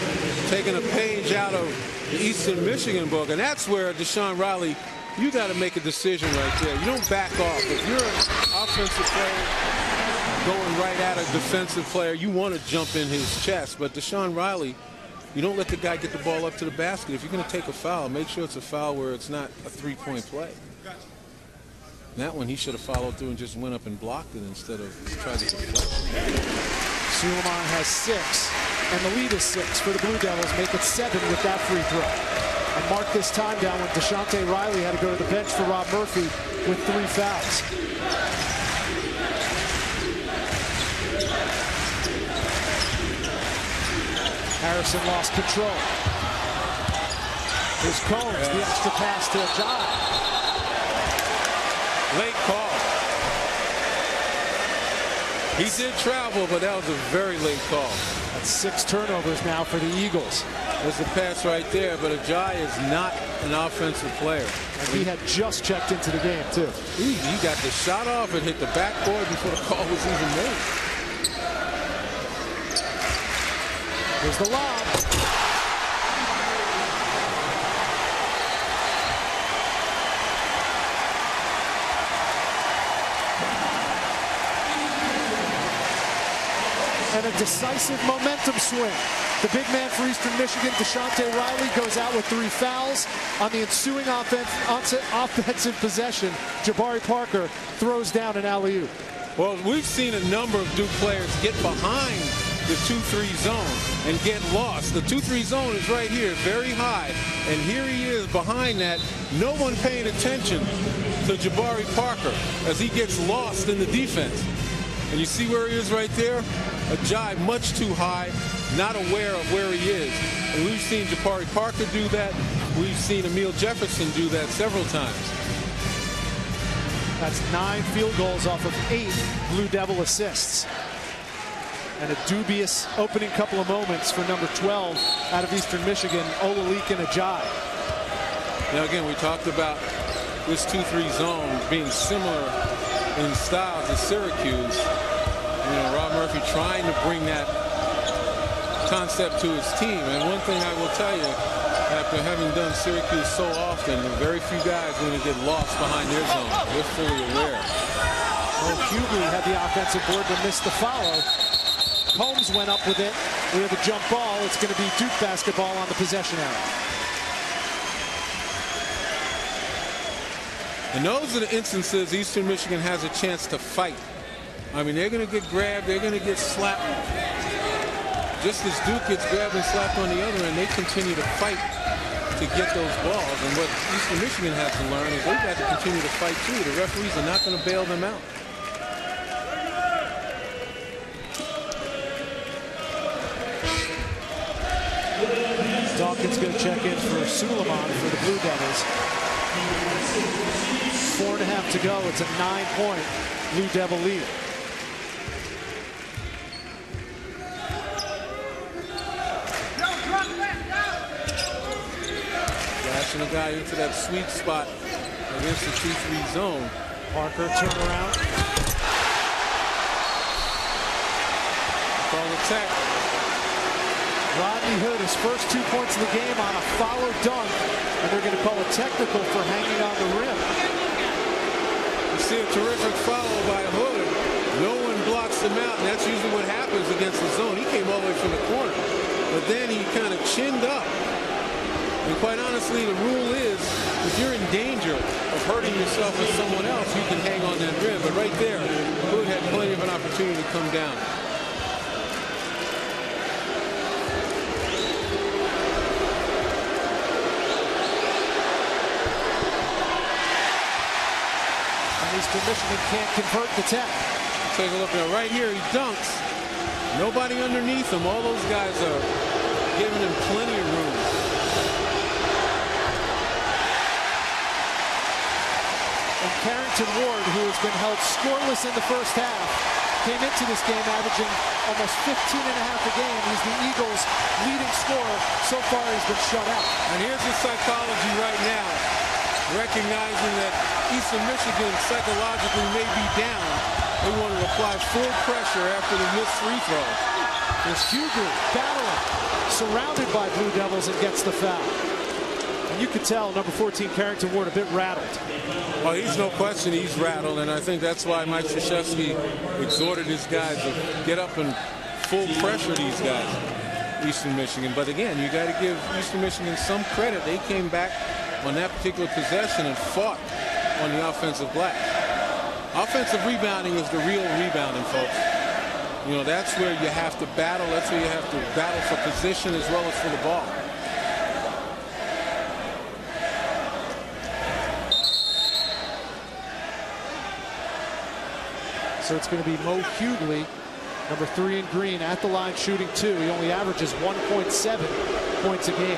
taking a page out of the Eastern Michigan book, and that's where Deshaun Riley, you got to make a decision right there. You don't back off. If you're an offensive player going right at a defensive player, you want to jump in his chest. But Deshaun Riley, you don't let the guy get the ball up to the basket. If you're going to take a foul, make sure it's a foul where it's not a 3-point play. That one, he should have followed through and just went up and blocked it instead of trying to deflect. Suleiman has 6, and the lead is 6 for the Blue Devils. Make it 7 with that free throw. And mark this time down when Deshante Riley had to go to the bench for Rob Murphy with 3 fouls. Harrison lost control. Here's Combs, the extra pass to Ajay. Late call. He did travel, but that was a very late call. That's 6 turnovers now for the Eagles. There's the pass right there, but Ajay is not an offensive player. And he had just checked into the game, too. He got the shot off and hit the backboard before the call was even made. Here's the lob. And a decisive momentum swing. The big man for Eastern Michigan, Deshante Riley, goes out with 3 fouls. On the ensuing offensive possession, Jabari Parker throws down an alley-oop. Well, we've seen a number of Duke players get behind the 2-3 zone and get lost. The 2-3 zone is right here, very high. And here he is behind that. No one paying attention to Jabari Parker as he gets lost in the defense. And you see where he is right there? Ajay much too high, not aware of where he is. And we've seen Jabari Parker do that. We've seen Emil Jefferson do that several times. That's 9 field goals off of 8 Blue Devil assists. And a dubious opening couple of moments for number 12 out of Eastern Michigan, Olalekan Ajay. Now again, we talked about this 2-3 zone being similar in style to Syracuse. Rob Murphy trying to bring that concept to his team. And one thing I will tell you, after having done Syracuse so often, very few guys are going to get lost behind their zone. They're fully aware. Well, Hughley had the offensive board but missed the follow. Combs went up with it. We have a jump ball. It's going to be Duke basketball on the possession arrow. And those are the instances Eastern Michigan has a chance to fight. I mean, they're going to get grabbed. They're going to get slapped. Just as Duke gets grabbed and slapped on the other end, they continue to fight to get those balls. And what Eastern Michigan has to learn is they've got to continue to fight too. The referees are not going to bail them out. Dawkins going to check in for Suleiman for the Blue Devils. 4.5 to go. It's a 9-point Blue Devil lead. Flashing a guy into that sweet spot against the 2-3 zone. Parker turnaround. Call attack. Rodney Hood, his first 2 points of the game on a follow dunk, and they're going to call a technical for hanging on the rim. You see a terrific follow by Hood. No one blocks him out, and that's usually what happens against the zone. He came all the way from the corner, but then he kind of chinned up. And quite honestly, the rule is, if you're in danger of hurting yourself or someone else, you can hang on that rim. But right there, Hood had plenty of an opportunity to come down. Eastern Michigan can't convert the tech. Take a look now. Right here, he dunks. Nobody underneath him. All those guys are giving him plenty of room. And Carrington Ward, who has been held scoreless in the first half, came into this game averaging almost 15.5 a game. He's the Eagles' leading scorer. So far, he's been shut out. And here's the psychology right now, recognizing that Eastern Michigan psychologically may be down. They want to apply full pressure after the missed free throw. There's Hughley battling, surrounded by Blue Devils, and gets the foul. And you could tell number 14 Carrington Ward a bit rattled. Oh, he's no question he's rattled, and I think that's why Mike Krzyzewski exhorted his guys to get up and full pressure these guys, Eastern Michigan. But again, you got to give Eastern Michigan some credit. They came back on that particular possession and fought on the offensive glass. Offensive rebounding is the real rebounding, folks. You know, that's where you have to battle. That's where you have to battle for position as well as for the ball. So it's going to be Mo Hughley, number 3 in green, at the line shooting 2. He only averages 1.7 points a game.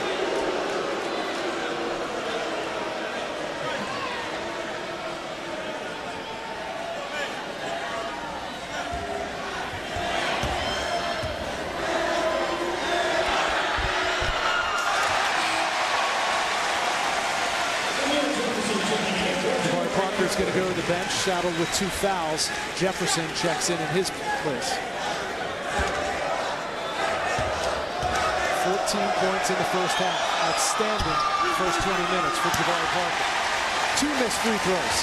Is going to go to the bench, saddled with 2 fouls. Jefferson checks in his place. 14 points in the first half. Outstanding first 20 minutes for Jabari Parker. 2 missed free throws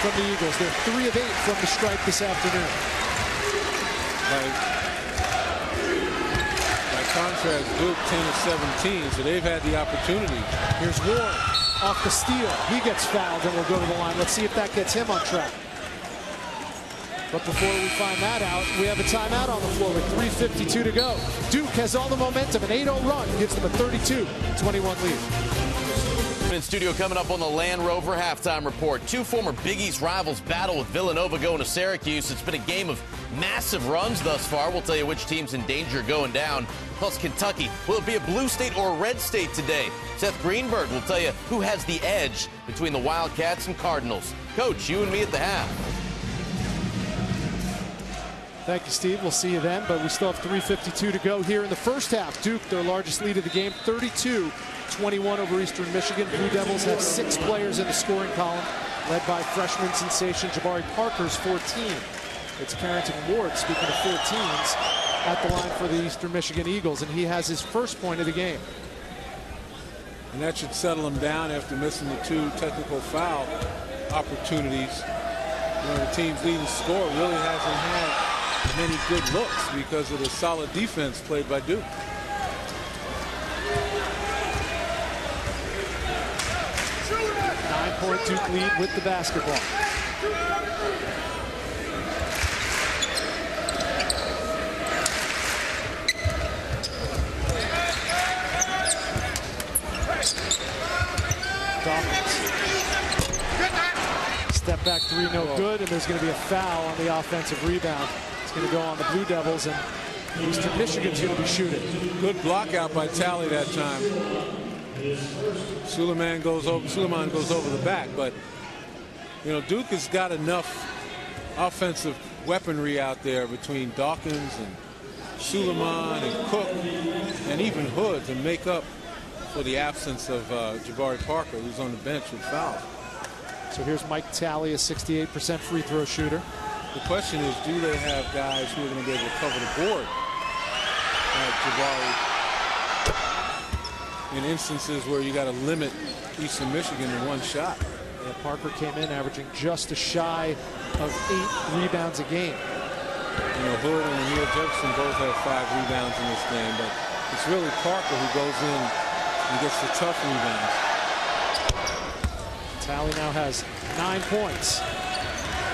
from the Eagles. They're 3 of 8 from the stripe this afternoon. By contrast, Duke 10 of 17, so they've had the opportunity. Here's Ward. Off the steal. He gets fouled and will go to the line. Let's see if that gets him on track. But before we find that out, we have a timeout on the floor with 3:52 to go. Duke has all the momentum. An 8-0 run gives them a 32-21 lead. In studio coming up on the Land Rover halftime report. 2 former Big East rivals battle with Villanova going to Syracuse. It's been a game of massive runs thus far. We'll tell you which team's in danger going down. Plus Kentucky. Will it be a blue state or a red state today? Seth Greenberg will tell you who has the edge between the Wildcats and Cardinals. Coach, you and me at the half. Thank you, Steve. We'll see you then, but we still have 3:52 to go here in the first half. Duke, their largest lead of the game, 32-21 over Eastern Michigan. Blue Devils have 6 players in the scoring column, led by freshman sensation Jabari Parker's 14. It's Carrington Ward, speaking of 14s, at the line for the Eastern Michigan Eagles, and he has his first point of the game. And that should settle him down after missing the 2 technical foul opportunities. You know, the team's leading scorer really hasn't had many good looks because of the solid defense played by Duke. Nine-point Duke lead with the basketball. Step back 3, no good, and there's going to be a foul on the offensive rebound. It's going to go on the Blue Devils, and Eastern Michigan's going to be shooting. Good block out by Talley that time. Suleiman goes over the back, but you know, Duke has got enough offensive weaponry out there between Dawkins and Suleiman and Cook and even Hood to make up for the absence of Jabari Parker, who's on the bench with fouls. So here's Mike Talley, a 68% free throw shooter. The question is, do they have guys who are going to be able to cover the board like Jabari in instances where you got to limit Eastern Michigan to 1 shot? Yeah, Parker came in averaging just a shy of 8 rebounds a game. You know, Hood and Amir Jefferson both have 5 rebounds in this game, but it's really Parker who goes in and gets the tough rebounds. Talley now has 9 points.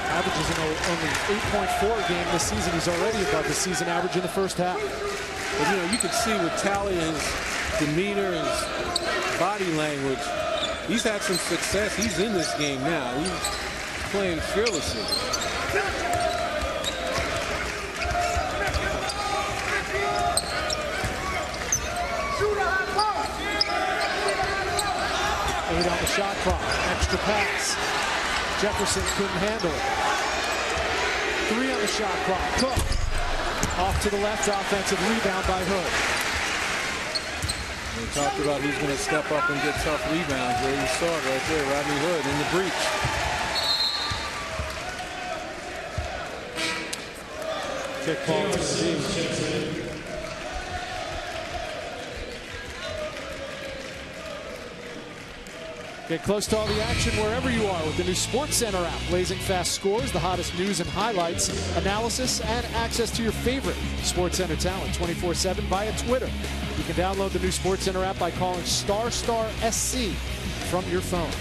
Averages only 8.4 a game this season. He's already above the season average in the first half. But you know, you can see with Talley, his demeanor, his body language, he's had some success. He's in this game now. He's playing fearlessly. Eight on the shot clock. Extra pass. Jefferson couldn't handle it. 3 on the shot clock. Cook. Off to the left. Offensive rebound by Hood. We talked about who's going to step up and get tough rebounds. There you saw it right there. Rodney Hood in the breach. Kick ball to the D. Get close to all the action wherever you are with the new SportsCenter app. Blazing fast scores, the hottest news and highlights, analysis, and access to your favorite SportsCenter talent 24/7 via Twitter. You can download the new SportsCenter app by calling *SC from your phone.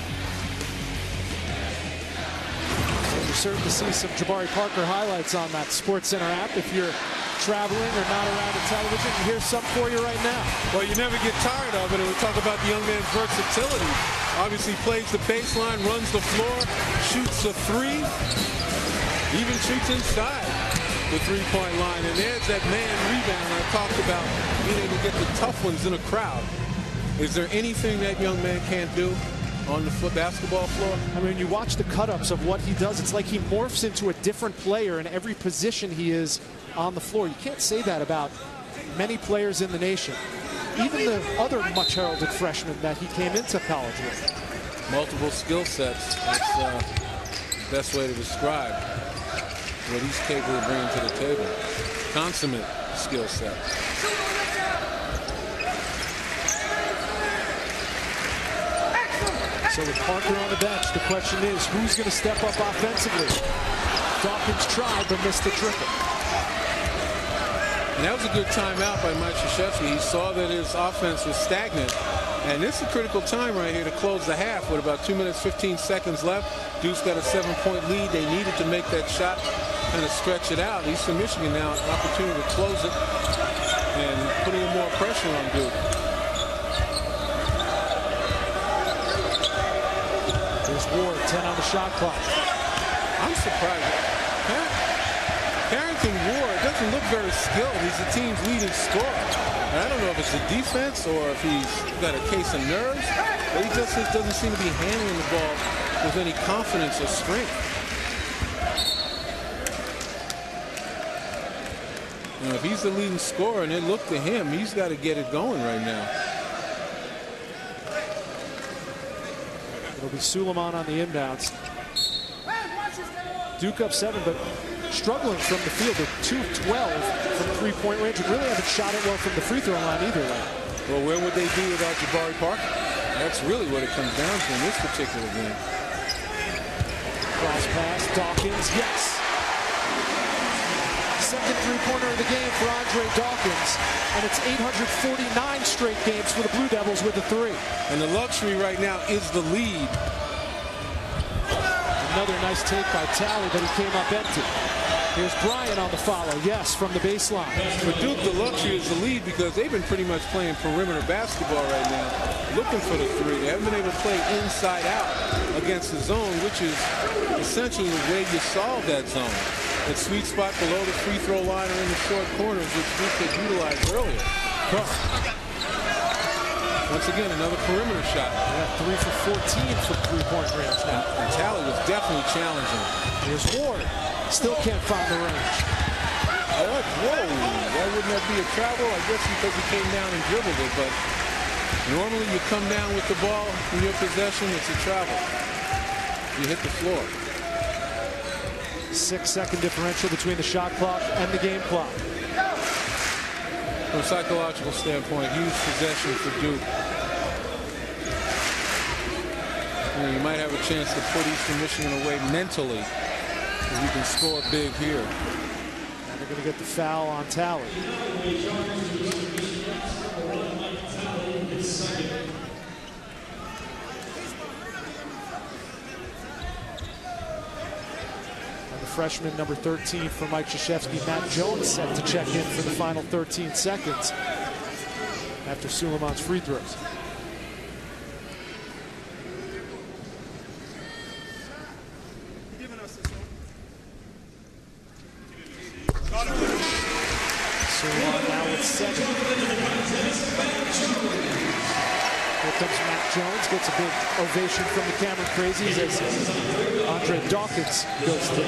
You're certain to see some Jabari Parker highlights on that SportsCenter app. If you're traveling or not around a television, here's some for you right now. Well, you never get tired of it, and we talk about the young man's versatility. Obviously plays the baseline, runs the floor, shoots a 3, even shoots inside the 3-point line. And there's that man rebound I talked about, being able to get the tough ones in a crowd. Is there anything that young man can't do on the basketball floor? I mean, you watch the cut-ups of what he does. It's like he morphs into a different player in every position he is on the floor. You can't say that about many players in the nation. Even the other much heralded freshman that he came into college with. Multiple skill sets. That's the best way to describe what he's capable of bringing to the table. Consummate skill set. So with Parker on the bench, the question is, who's going to step up offensively? Dawkins tried but missed the triple. And that was a good timeout by Mike Krzyzewski. He saw that his offense was stagnant. And this is a critical time right here to close the half with about 2 minutes, 15 seconds left. Duke's got a 7-point lead. They needed to make that shot, kind of stretch it out. Eastern Michigan now an opportunity to close it and put a little more pressure on Duke. There's Ward, 10 on the shot clock. I'm surprised. Carrington Ward doesn't look very skilled. He's the team's leading scorer. And I don't know if it's the defense or if he's got a case of nerves, but he just doesn't seem to be handling the ball with any confidence or strength. If he's the leading scorer and they look to him, he's got to get it going right now. It'll be Suleiman on the inbounds. Duke up 7, but struggling from the field at 2-12 from three-point range, and really haven't shot it well from the free throw line either. Well, where would they be without Jabari Parker? That's really what it comes down to in this particular game. Cross pass, Dawkins, yes. Second three-pointer of the game for Andre Dawkins, and it's 849 straight games for the Blue Devils with a 3. And the luxury right now is the lead. Another nice take by Talley, but he came up empty. Here's Bryant on the follow, yes, from the baseline. For Duke, the luxury is the lead because they've been pretty much playing perimeter basketball right now, looking for the 3. They haven't been able to play inside out against the zone, which is essentially the way you solve that zone. That sweet spot below the free throw line or in the short corners, which Duke had utilized earlier. Once again, another perimeter shot. Yeah, 3 for 14 from three-point range now. And Talley was definitely challenging. Here's Ward. Still can't find the range. Whoa, why wouldn't that be a travel? I guess because he came down and dribbled it, but normally you come down with the ball in your possession, it's a travel. You hit the floor. 6-second differential between the shot clock and the game clock. From a psychological standpoint, huge possession for Duke. You might have a chance to put Eastern Michigan away mentally if you can score big here. And they're going to get the foul on Talley. Freshman number 13 for Mike Krzyzewski, Matt Jones, set to check in for the final 13 seconds after Suleiman's free throws. Suleiman now with 7. Here comes Matt Jones, gets a big ovation from the Cameron Crazies as Andre Dawkins goes to the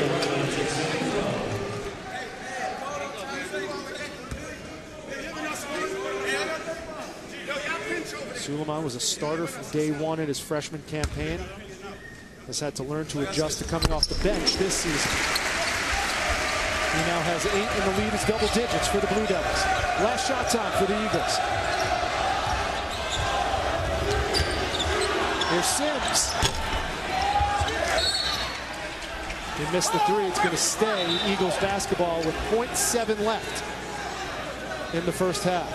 Suleiman was a starter from day 1 in his freshman campaign. Has had to learn to adjust to coming off the bench this season. He now has 8 in the lead. It's double digits for the Blue Devils. Last shot time for the Eagles. Here's Sims. He missed the 3. It's going to stay Eagles basketball with 0.7 left in the first half.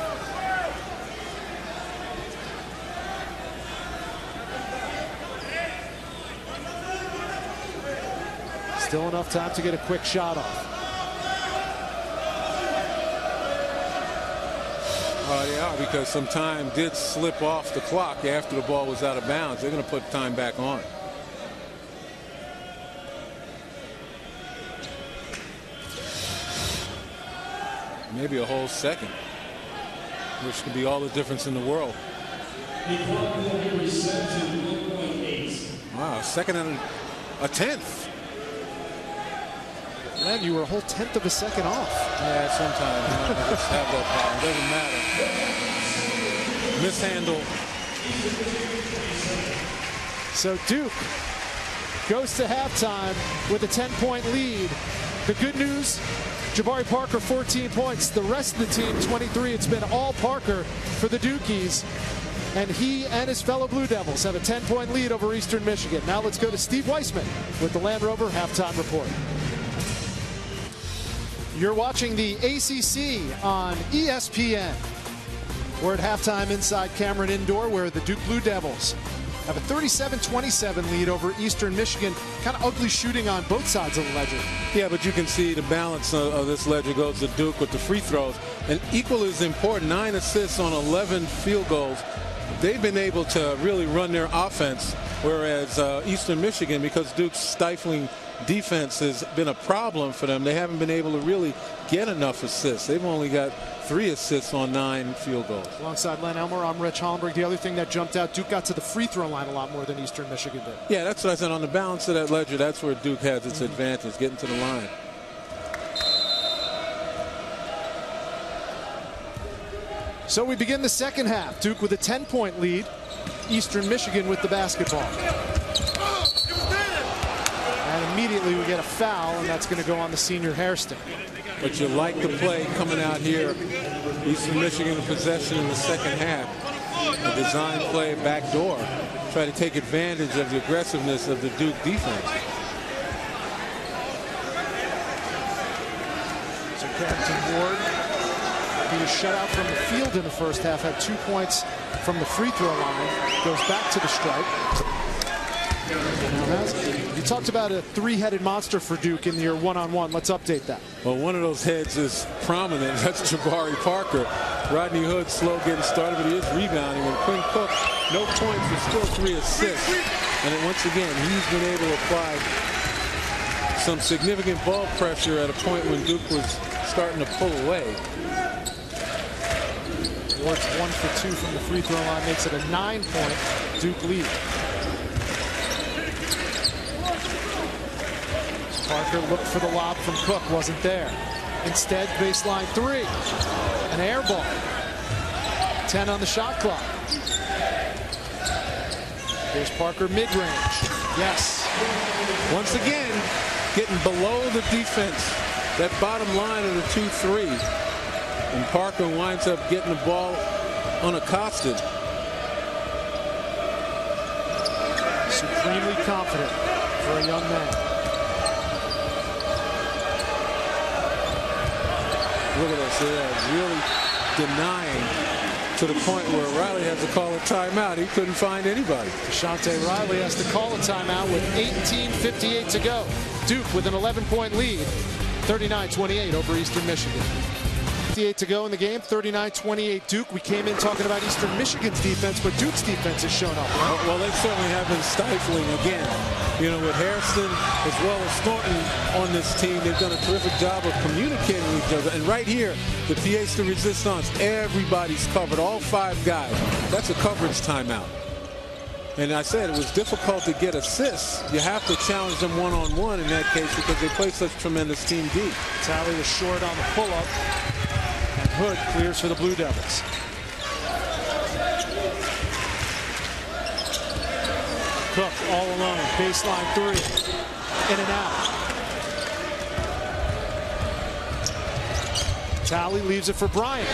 Still enough time to get a quick shot off. They are, because some time did slip off the clock after the ball was out of bounds. They're going to put time back on. Maybe a whole second, which could be all the difference in the world. Wow, a second and a tenth. Len, you were a whole 1/10 of a second off. Yeah, sometimes you just have that problem. Doesn't matter. Mishandle. So Duke goes to halftime with a 10-point lead. The good news, Jabari Parker 14 points. The rest of the team 23. It's been all Parker for the Dukies. And he and his fellow Blue Devils have a 10-point lead over Eastern Michigan. Now let's go to Steve Weissman with the Land Rover halftime report. You're watching the ACC on ESPN. We're at halftime inside Cameron Indoor, where the Duke Blue Devils have a 37-27 lead over Eastern Michigan. Kind of ugly shooting on both sides of the ledger. Yeah, but you can see the balance of this ledger goes to Duke with the free throws. And equal is important, 9 assists on 11 field goals. They've been able to really run their offense, whereas Eastern Michigan, because Duke's stifling defense has been a problem for them, they haven't been able to really get enough assists. They've only got 3 assists on 9 field goals. Alongside Len Elmer, I'm Rich Hollenberg. The other thing that jumped out, Duke got to the free throw line a lot more than Eastern Michigan did. Yeah, that's what I said. On the balance of that ledger, that's where Duke has its advantage, getting to the line. So we begin the second half. Duke with a 10-point lead. Eastern Michigan with the basketball. And immediately we get a foul, and that's going to go on the senior Hairston. But you like the play coming out here. Eastern Michigan in possession in the second half. A design play, backdoor. Try to take advantage of the aggressiveness of the Duke defense. So Carrington Ward, who was shut out from the field in the first half, had 2 points from the free throw line, goes back to the stripe. You talked about a three-headed monster for Duke in your one-on-one. Let's update that. Well, one of those heads is prominent. That's Jabari Parker. Rodney Hood slow getting started, but he is rebounding. And Quinn Cook, no points, but still 3 assists. And then once again, he's been able to apply some significant ball pressure at a point when Duke was starting to pull away. Ward's 1 for 2 from the free throw line, makes it a 9-point Duke lead. Parker looked for the lob from Cook, wasn't there. Instead, baseline 3. An air ball. 10 on the shot clock. Here's Parker mid-range. Yes. Once again, getting below the defense. That bottom line of the 2-3. And Parker winds up getting the ball unaccosted. Supremely confident for a young man. Look at us, they are really denying to the point where Riley has to call a timeout. He couldn't find anybody. Dejounte Riley has to call a timeout with 18:58 to go. Duke with an 11-point lead, 39-28 over Eastern Michigan. 58 to go in the game, 39-28 Duke. We came in talking about Eastern Michigan's defense, but Duke's defense has shown up. Right? Well, they certainly have been stifling again. You know, with Hairston as well as Thornton on this team, they've done a terrific job of communicating with each other. And right here, the pièce de résistance, everybody's covered, all 5 guys. That's a coverage timeout. And I said it was difficult to get assists. You have to challenge them one-on-one in that case because they play such tremendous team D. Talley was short on the pull-up. And Hood clears for the Blue Devils. Cook all alone, baseline 3, in and out. Talley leaves it for Bryant.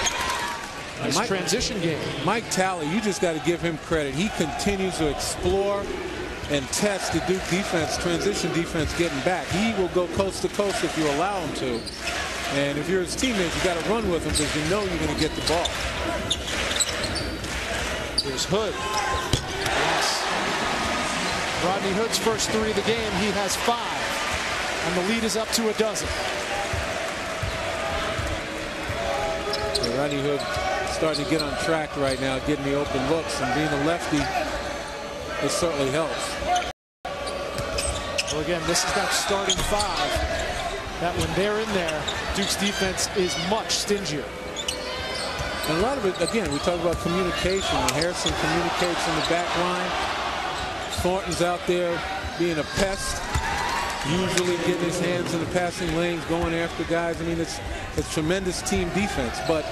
Nice transition game. Mike Talley, you just got to give him credit. He continues to explore and test the Duke defense, transition defense getting back. He will go coast to coast if you allow him to. And if you're his teammate, you got to run with him because you know you're going to get the ball. Here's Hood. Yes. Rodney Hood's first 3 of the game. He has 5. And the lead is up to a dozen. And Rodney Hood starting to get on track right now, getting the open looks, and being a lefty, it certainly helps. Well, again, this is that starting 5 that when they're in there, Duke's defense is much stingier. And a lot of it, again, we talk about communication. And Hairston communicates in the back line. Thornton's out there being a pest, usually getting his hands in the passing lanes, going after guys. I mean, it's tremendous team defense, but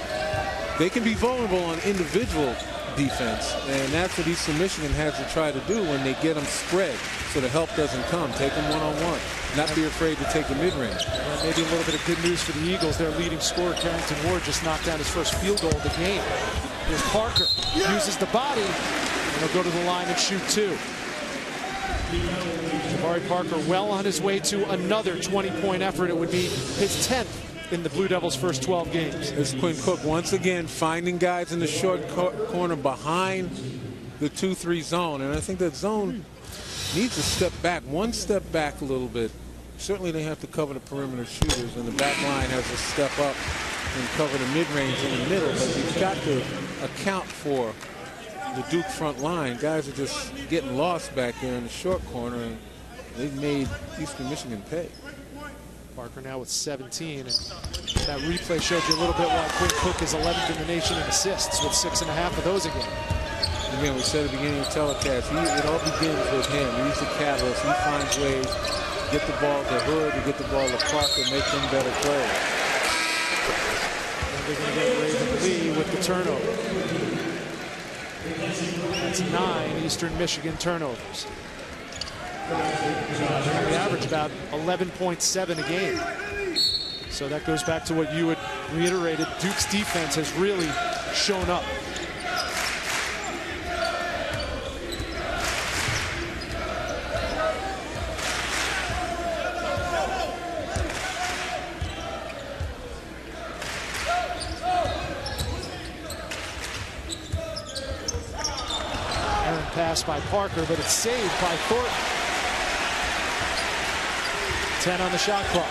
they can be vulnerable on individual defense, and that's what Eastern Michigan has to try to do when they get them spread so the help doesn't come. Take them one-on-one. Not be afraid to take the mid-range. Well, maybe a little bit of good news for the Eagles. Their leading scorer, Carrington Ward, just knocked down his first field goal of the game. Here's Parker. Uses the body, and he'll go to the line and shoot 2. Jabari Parker well on his way to another 20-point effort. It would be his 10th in the Blue Devils' first 12 games. It's Quinn Cook once again finding guys in the short corner behind the 2-3 zone. And I think that zone needs to step back, one step back a little bit. Certainly they have to cover the perimeter shooters, and the back line has to step up and cover the mid-range in the middle. But you've got to account for the Duke front line. Guys are just getting lost back there in the short corner, and they've made Eastern Michigan pay. Parker now with 17, and that replay showed you a little bit why Quinn Cook is 11th in the nation in assists with 6.5 of those a game. Again, we said at the beginning of the telecast, it all begins with him. He's the catalyst. He finds ways to get the ball to Hood, to get the ball to Parker, make them better players. They're going to get Raven Lee with the turnover. That's 9 Eastern Michigan turnovers. They average about 11.7 a game. So that goes back to what you had reiterated. Duke's defense has really shown up. Pass by Parker, but it's saved by Thornton. 10 on the shot clock.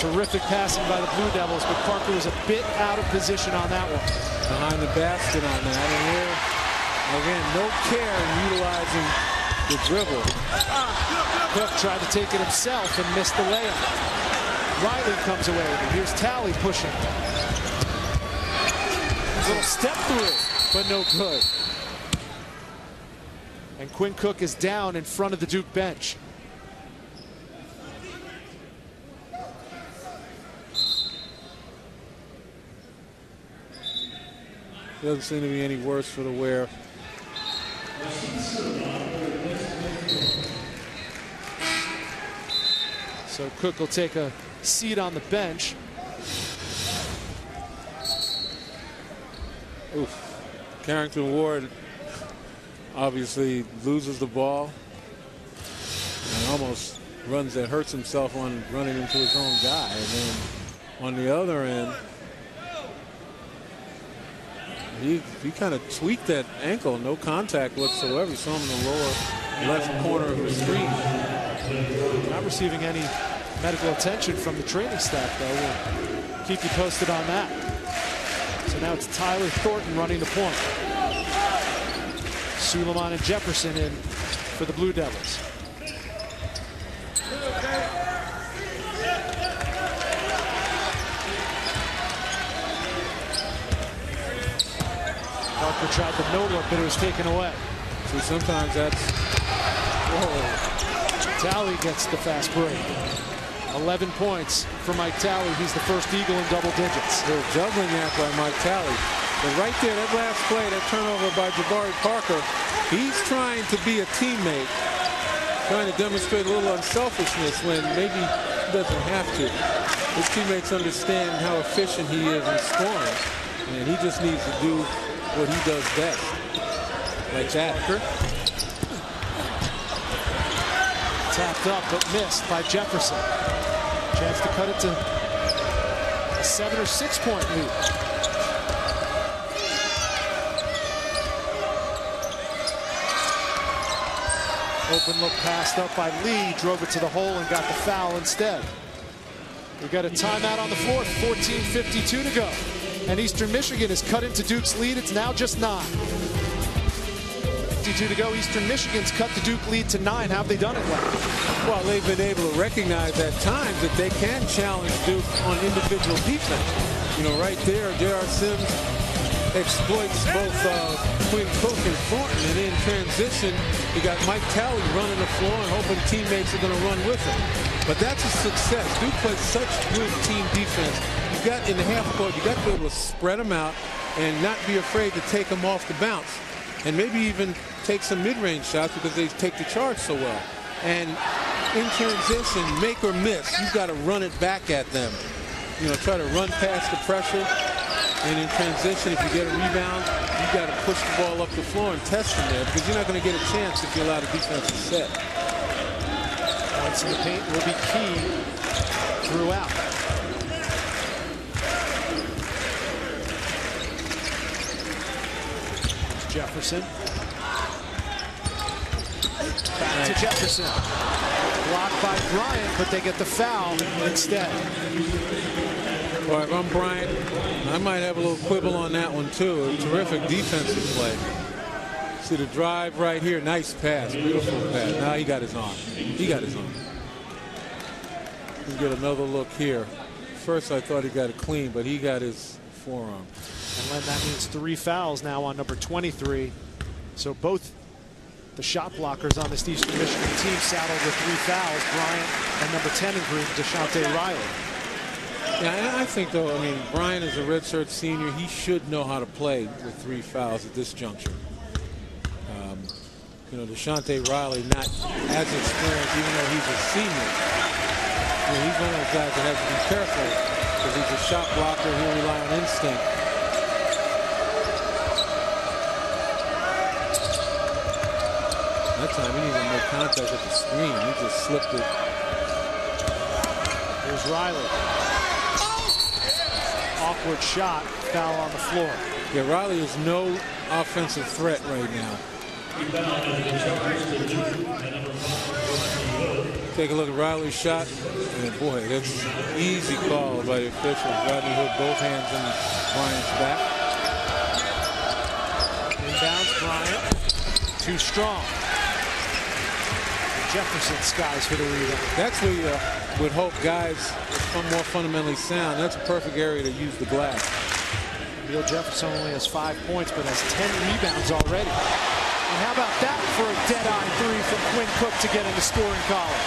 Terrific passing by the Blue Devils, but Parker was a bit out of position on that one. Behind the basket on that, and here, again, no care in utilizing the dribble. Cook tried to take it himself and missed the layup. Riley comes away with it. Here's Talley pushing. Little step through, but no good. And Quinn Cook is down in front of the Duke bench. Doesn't seem to be any worse for the wear. So Cook will take a seat on the bench. Oof. Carrington Ward obviously loses the ball and almost hurts himself on running into his own guy. And then on the other end, he kind of tweaked that ankle, no contact whatsoever. You saw him in the lower left corner of the screen. Not receiving any medical attention from the training staff, though. We'll keep you posted on that. So now it's Tyler Thornton running the point. Suleiman and Jefferson in for the Blue Devils. Parker tried the no-look, but it was taken away. See, sometimes that's... Whoa. Talley gets the fast break. 11 points for Mike Talley. He's the first Eagle in double digits. They're juggling that by Mike Talley. But right there, that last play, that turnover by Jabari Parker, he's trying to be a teammate, trying to demonstrate a little unselfishness when maybe he doesn't have to. His teammates understand how efficient he is in scoring, and he just needs to do what he does best. Like that. Tapped up, but missed by Jefferson. Chance to cut it to a 7 or 6 point lead. Open look passed up by Lee, drove it to the hole and got the foul instead. We've got a timeout on the fourth, 14:52 to go. And Eastern Michigan has cut into Duke's lead. It's now just 9. 52 to go. Eastern Michigan's cut the Duke lead to 9. How have they done it well? Well, they've been able to recognize at times that they can challenge Duke on individual defense. You know, right there, J.R. Sims exploits both Quinn Cook and Thornton, and in transition, you got Mike Talley running the floor and hoping teammates are going to run with him. But that's a success. Duke plays such good team defense. You got in the half court, you got to be able to spread them out and not be afraid to take them off the bounce, and maybe even take some mid-range shots because they take the charge so well. And in transition, make or miss, you've got to run it back at them. You know, try to run past the pressure. And in transition, if you get a rebound, you've got to push the ball up the floor and test them there, because you're not going to get a chance if you allow the defense to set. Points in the paint will be key throughout. Jefferson. Back to Jefferson. Blocked by Bryant, but they get the foul instead. All right, if I'm Bryant, I might have a little quibble on that one too. A terrific defensive play. See the drive right here. Nice pass. Beautiful pass. Now he got his arm. He got his arm. Let's get another look here. First I thought he got it clean, but he got his forearm. And Len, that means 3 fouls now on number 23. So both The shot blockers on this Eastern Michigan team saddled with 3 fouls. Bryant and number 10 in green, Deshante Riley. Yeah, I think, though, I mean, Bryant is a redshirt senior. He should know how to play with 3 fouls at this juncture. You know, Deshante Riley not as experienced, even though he's a senior. You know, he's one of those guys that has to be careful because he's a shot blocker. He'll rely on instinct. That time he didn't even make contact with the screen. He just slipped it. Here's Riley. Awkward shot. Foul on the floor. Yeah, Riley is no offensive threat right now. Take a look at Riley's shot. And boy, that's an easy call by the officials. Rodney Hood, both hands in Bryant's back. Inbounds Bryant. Too strong. Jefferson skies for the rebound. That's where you would hope guys are more fundamentally sound. That's a perfect area to use the glass. Neal Jefferson only has 5 points, but has 10 rebounds already. And how about that for a dead-eye 3 from Quinn Cook to get in the scoring column?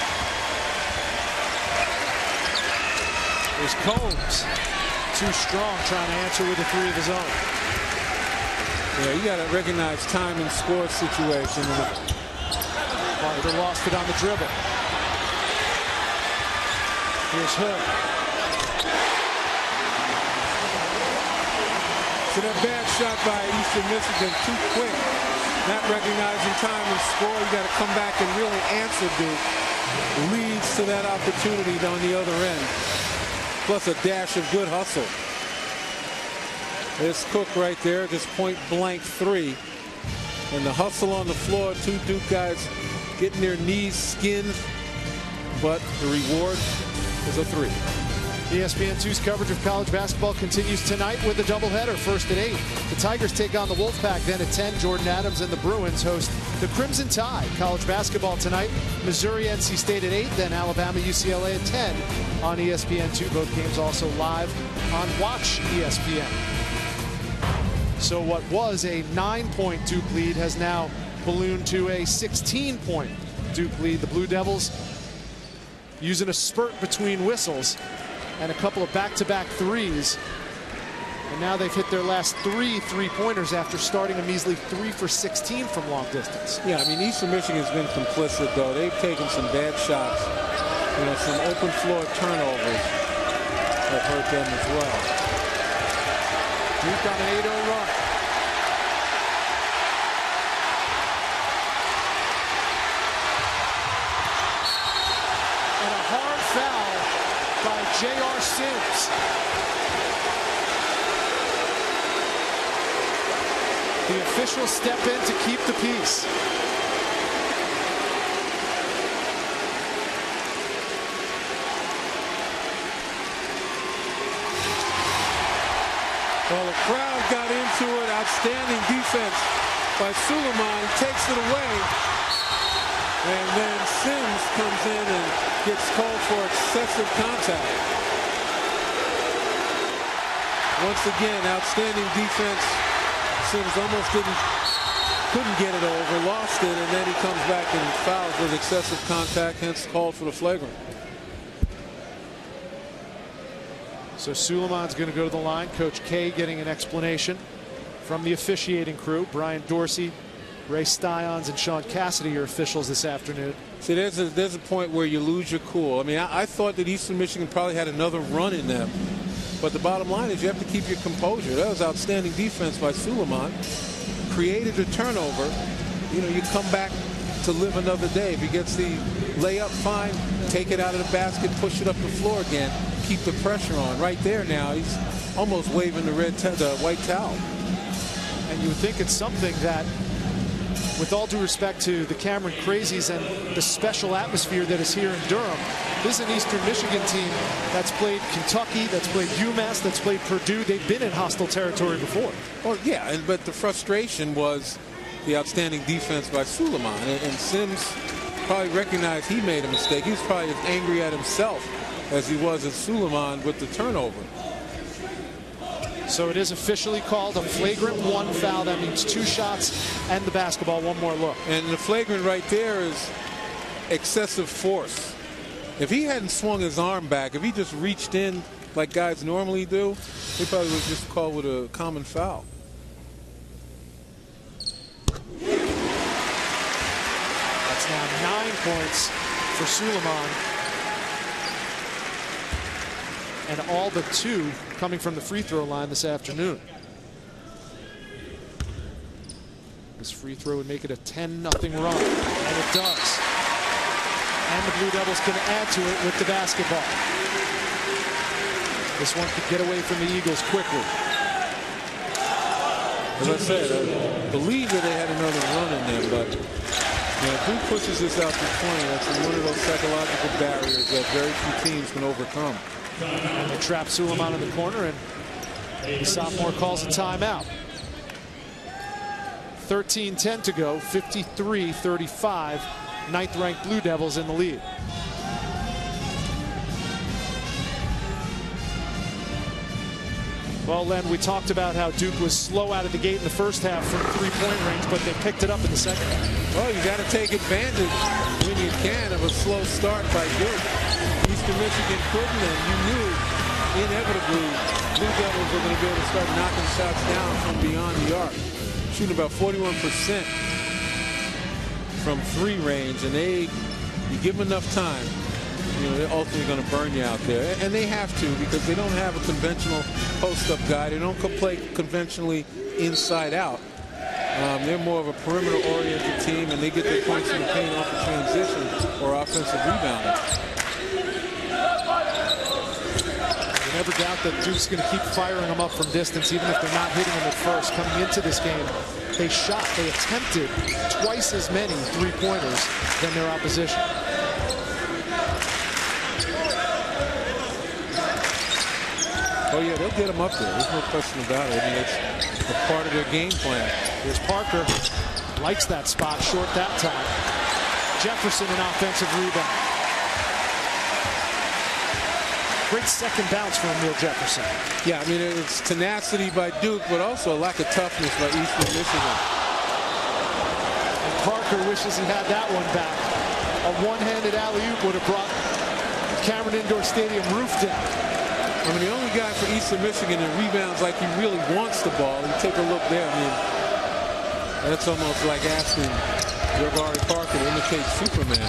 There's Combs. Too strong, trying to answer with a 3 of his own. Yeah, you got to recognize time and score situation. Parker lost it on the dribble. Here's Hood. So that bad shot by Eastern Michigan, too quick. Not recognizing time and score. You got to come back and really answer Duke. Leads to that opportunity on the other end. Plus a dash of good hustle. There's Cook right there, just point blank 3. And the hustle on the floor, 2 Duke guys getting their knees skinned. But the reward is a 3. ESPN2's coverage of college basketball continues tonight with a doubleheader. First at 8, the Tigers take on the Wolfpack. Then at 10, Jordan Adams and the Bruins host the Crimson Tide. College basketball tonight, Missouri, NC State at 8, then Alabama, UCLA at 10 on ESPN2. Both games also live on Watch ESPN. So what was a 9-point Duke lead has now ballooned to a 16-point Duke lead. The Blue Devils using a spurt between whistles and a couple of back-to-back threes. And now they've hit their last 3 three-pointers after starting a measly 3 for 16 from long distance. Yeah, I mean, Eastern Michigan's been complicit, though. They've taken some bad shots. You know, some open floor turnovers that hurt them as well. Duke on an 8-0 run. And a hard foul by J.R. Sims. The officials step in to keep the peace. Well, the crowd got into it. Outstanding defense by Suleiman. He takes it away. And then Sims comes in and gets called for excessive contact. Once again, outstanding defense. Sims almost couldn't get it over, lost it, and then he comes back and fouls with excessive contact, hence called for the flagrant. So Suleiman's going to go to the line. Coach K getting an explanation from the officiating crew. Brian Dorsey, Ray Stions, and Sean Cassidy are officials this afternoon. See, there's a point where you lose your cool. I mean, I thought that Eastern Michigan probably had another run in them. But the bottom line is you have to keep your composure. That was outstanding defense by Suleiman. Created a turnover. You know, you come back to live another day. If he gets the layup, fine. Take it out of the basket, push it up the floor again. Keep the pressure on. Right there now, he's almost waving the white towel. And you would think it's something that, with all due respect to the Cameron Crazies and the special atmosphere that is here in Durham, this is an Eastern Michigan team that's played Kentucky, that's played UMass, that's played Purdue. They've been in hostile territory before. Well, yeah, but the frustration was the outstanding defense by Suleiman. And Sims probably recognized he made a mistake. He was probably as angry at himself as he was at Suleiman with the turnover. So it is officially called a flagrant 1 foul. That means 2 shots and the basketball, 1 more look. And the flagrant right there is excessive force. If he hadn't swung his arm back, if he just reached in like guys normally do, he probably would just called with a common foul. That's now 9 points for Suleiman. And all but 2 coming from the free throw line this afternoon. This free throw would make it a 10-0 run, and it does. And the Blue Devils can add to it with the basketball. This one could get away from the Eagles quickly. As I said, I believe that they had another run in there, but if Duke pushes this out to 20, that's one of those psychological barriers that very few teams can overcome. And they trap Suleiman in the corner, and the sophomore calls a timeout. 13-10 to go, 53-35. 9th-ranked Blue Devils in the lead. Well, Len, we talked about how Duke was slow out of the gate in the first half from 3-point range, but they picked it up in the second half. Well, you got to take advantage when you can of a slow start by Duke. Eastern Michigan couldn't, and you knew inevitably Blue Devils were going to be able to start knocking shots down from beyond the arc. Shooting about 41% from 3 range, and you give them enough time, they're ultimately going to burn you out there. And they have to, because they don't have a conventional post-up guy. They don't play conventionally inside out. They're more of a perimeter-oriented team, and they get their points in the paint off the transition or offensive rebounding. You never doubt that Duke's going to keep firing them up from distance, even if they're not hitting them at first. Coming into this game, they attempted twice as many 3-pointers than their opposition. Oh, yeah, they'll get them up there. There's no question about it. I mean, it's a part of their game plan. Here's Parker. Likes that spot. Short that time. Jefferson, an offensive rebound. Great second bounce for Emil Jefferson. Yeah, I mean, it's tenacity by Duke, but also a lack of toughness by Eastern Michigan. And Parker wishes he had that one back. A one-handed alley-oop would have brought Cameron Indoor Stadium roof down. I mean, the only guy for Eastern Michigan that rebounds like he really wants the ball, and take a look there, I mean, that's almost like asking Jabari Parker to imitate Superman.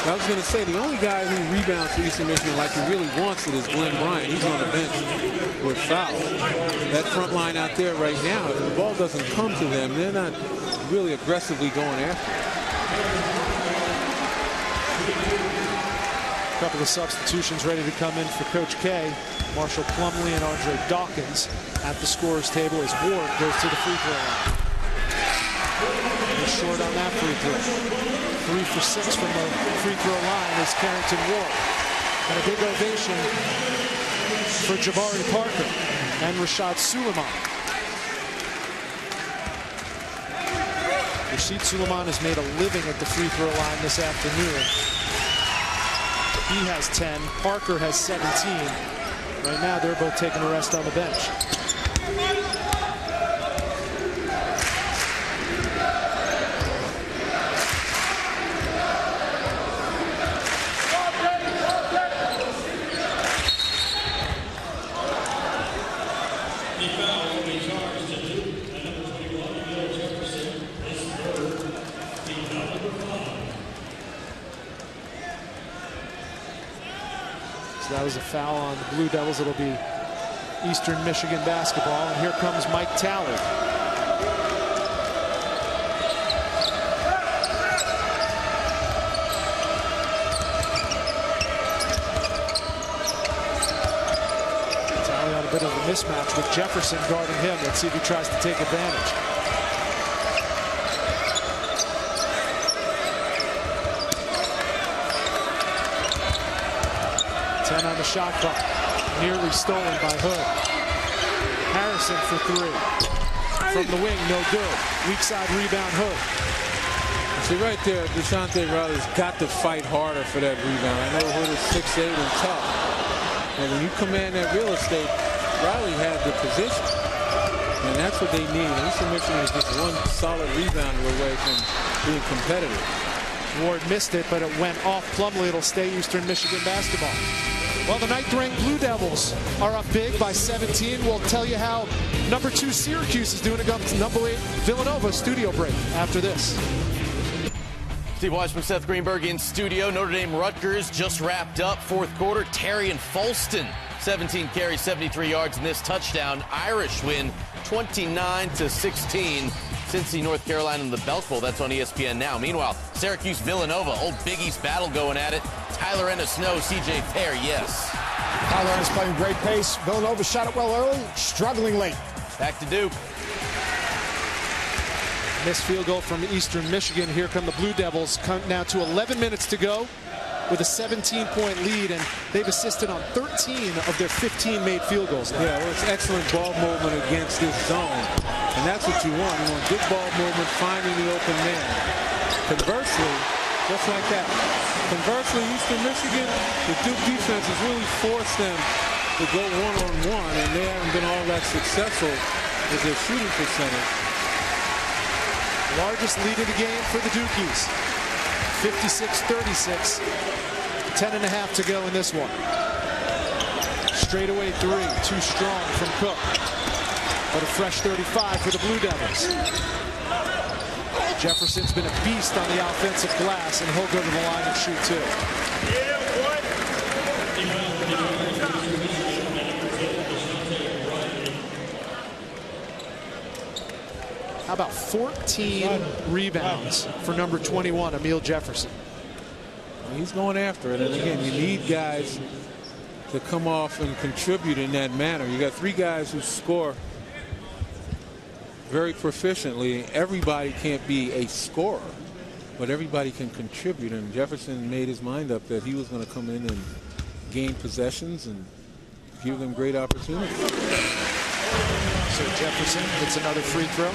I was going to say, the only guy who rebounds for Eastern Michigan like he really wants it is Glenn Bryant. He's on the bench with fouls. That front line out there right now, if the ball doesn't come to them, they're not really aggressively going after it. A couple of substitutions ready to come in for Coach K. Marshall Plumlee and Andre Dawkins at the scorer's table as Ward goes to the free throw line. He's short on that free throw. 3 for 6 from the free throw line is Carrington Ward. And a big ovation for Jabari Parker and Rashad Suleiman. Rashid Suleiman has made a living at the free throw line this afternoon. He has 10. Parker has 17. Right now, they're both taking a rest on the bench. That was a foul on the Blue Devils. It'll be Eastern Michigan basketball. And here comes Mike Talley. Talley had a bit of a mismatch with Jefferson guarding him. Let's see if he tries to take advantage. On the shot clock, nearly stolen by Hood. Harrison for 3. From the wing, no good. Weak side rebound, Hood. See right there, Dejounte Riley's got to fight harder for that rebound. I know Hood is 6'8" and tough. But when you command that real estate, Riley had the position. And that's what they need. Eastern Michigan is just one solid rebounder away from being competitive. Ward missed it, but it went off Plumlee. It'll stay Eastern Michigan basketball. Well, the ninth-ranked Blue Devils are up big by 17. We'll tell you how number 2 Syracuse is doing against number 8 Villanova. Studio break after this. Steve Weissman, Seth Greenberg in studio. Notre Dame Rutgers just wrapped up fourth quarter. Terry and Folston, 17 carries, 73 yards in this touchdown. Irish win 29-16. Cincy, North Carolina in the Belk Bowl. That's on ESPN now. Meanwhile, Syracuse, Villanova, old Big East battle going at it. Tyler Ennis-Snow, CJ Fair, yes. Tyler Ennis playing great pace. Villanova shot it well early, struggling late. Back to Duke. Missed field goal from Eastern Michigan. Here come the Blue Devils. Come now to 11 minutes to go with a 17-point lead, and they've assisted on 13 of their 15 made field goals. Yeah, well, it's excellent ball movement against this zone. And that's what you want. You want good ball movement, finding the open man. Conversely, just like that. Conversely, Eastern Michigan, the Duke defense has really forced them to go one-on-one, and they haven't been all that successful with their shooting percentage. Largest lead of the game for the Dukies. 56-36. 10.5 to go in this one. Straightaway three, too strong from Cook. But a fresh 35 for the Blue Devils. Jefferson's been a beast on the offensive glass, and he'll go to the line and shoot too. How about 14 rebounds for number 21, Emil Jefferson? He's going after it, and again, you need guys to come off and contribute in that manner. You got 3 guys who score very proficiently. Everybody can't be a scorer, but everybody can contribute, and Jefferson made his mind up that he was going to come in and gain possessions and give them great opportunities. So Jefferson gets another free throw.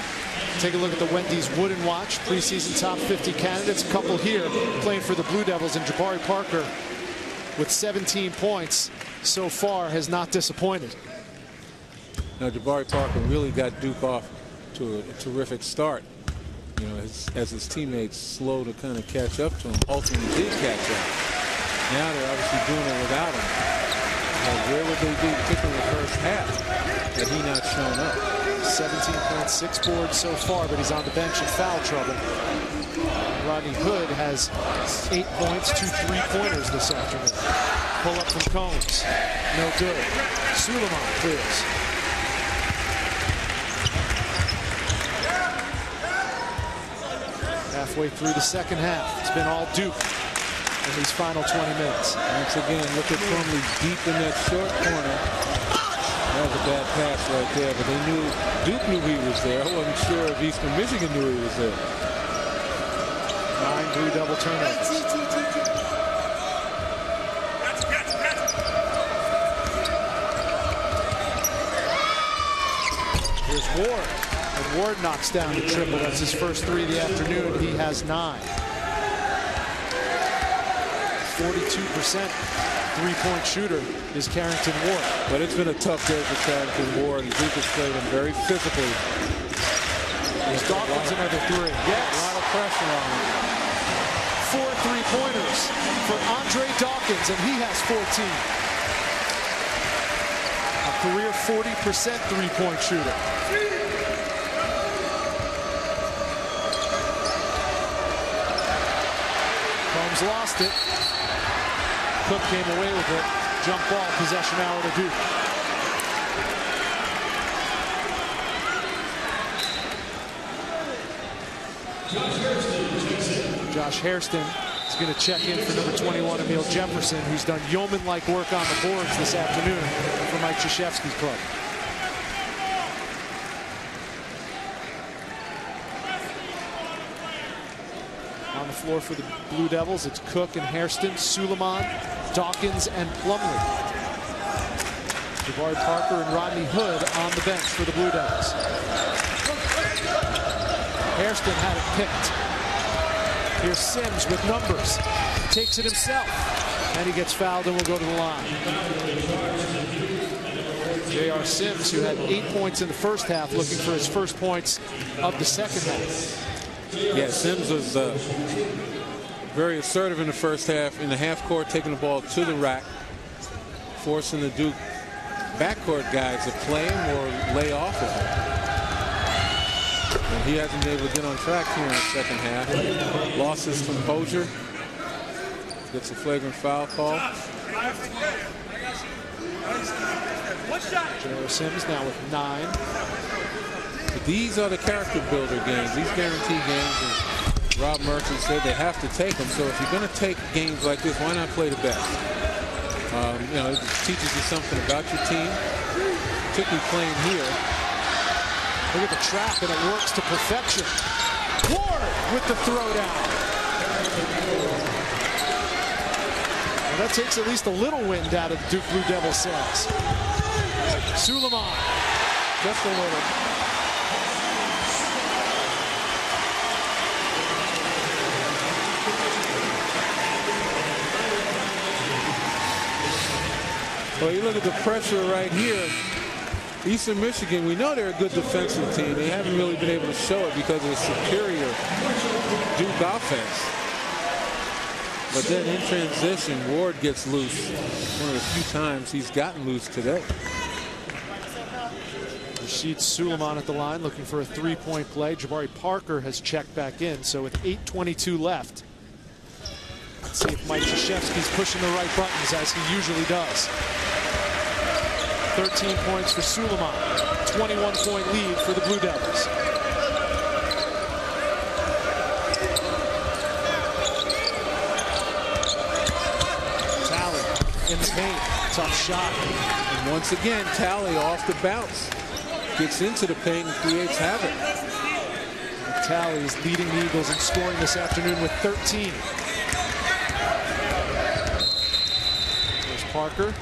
Take a look at the Wendy's Wooden Watch preseason top 50 candidates. A couple here playing for the Blue Devils, and Jabari Parker with 17 points so far has not disappointed. Now Jabari Parker really got Duke off to a terrific start. You know, as his teammates slow to kind of catch up to him, ultimately did catch up. Now they're obviously doing it without him. Where would they be, particularly the first half, had he not shown up? 17.6 boards so far, but he's on the bench in foul trouble. Rodney Hood has 8 points, 2 3-pointers this afternoon. Pull up from Combs, no good. Suleiman clears. Halfway through the second half, it's been all Duke in these final 20 minutes. Once again, look at Plumlee deep in that short corner. That was a bad pass right there, but they knew, Duke knew he was there. I wasn't sure if Eastern Michigan knew he was there. 9 Blue Devil turnovers. Here's Ward. And Ward knocks down the triple. That's his first 3 of the afternoon. He has 9. 42% three-point shooter is Carrington Ward. But it's been a tough day for Carrington Ward, and Duke has played him very physically. There's Dawkins another 3. Yes. A lot of pressure on him. 4 3-pointers for Andre Dawkins, and he has 14. A career 40% three-point shooter. Combs lost it. Cook came away with it. Jump ball, possession hour to Duke. Josh Hairston is going to check in for number 21, Emil Jefferson, who's done yeoman-like work on the boards this afternoon for Mike Krzyzewski's club. On the floor for the Blue Devils, it's Cook and Hairston, Suleiman, Dawkins, and Plumlee. Jabari Parker and Rodney Hood on the bench for the Blue Devils. Hairston had it picked. Here's Sims with numbers. Takes it himself. And he gets fouled and will go to the line. J.R. Sims, who had 8 points in the first half, looking for his first points of the second half. Yeah, Sims was very assertive in the first half, in the half court, taking the ball to the rack, forcing the Duke backcourt guys to play him or lay off of him. And he hasn't been able to get on track here in the second half. Lost his composure. Gets a flagrant foul call. J.R. Sims now with 9. But these are the character builder games. These guarantee games, as Rob Mercer said, they have to take them. So if you're going to take games like this, why not play the best? You know, it teaches you something about your team, particularly playing here. Look at the trap, and it works to perfection. Ward with the throwdown. Well, that takes at least a little wind out of the Duke Blue Devil sails. Suleiman, just a little. Well, you look at the pressure right here. Eastern Michigan, we know they're a good defensive team. They haven't really been able to show it because of a superior Duke offense. But then in transition, Ward gets loose. One of the few times he's gotten loose today. Rashid Suleiman at the line looking for a three-point play. Jabari Parker has checked back in, so with 8:22 left. Let's see if Mike Krzyzewski's pushing the right buttons as he usually does. 13 points for Suleiman. 21-point lead for the Blue Devils. Talley in the paint. Tough shot. And once again, Talley off the bounce. Gets into the paint and creates havoc. Talley is leading the Eagles in scoring this afternoon with 13. There's Parker.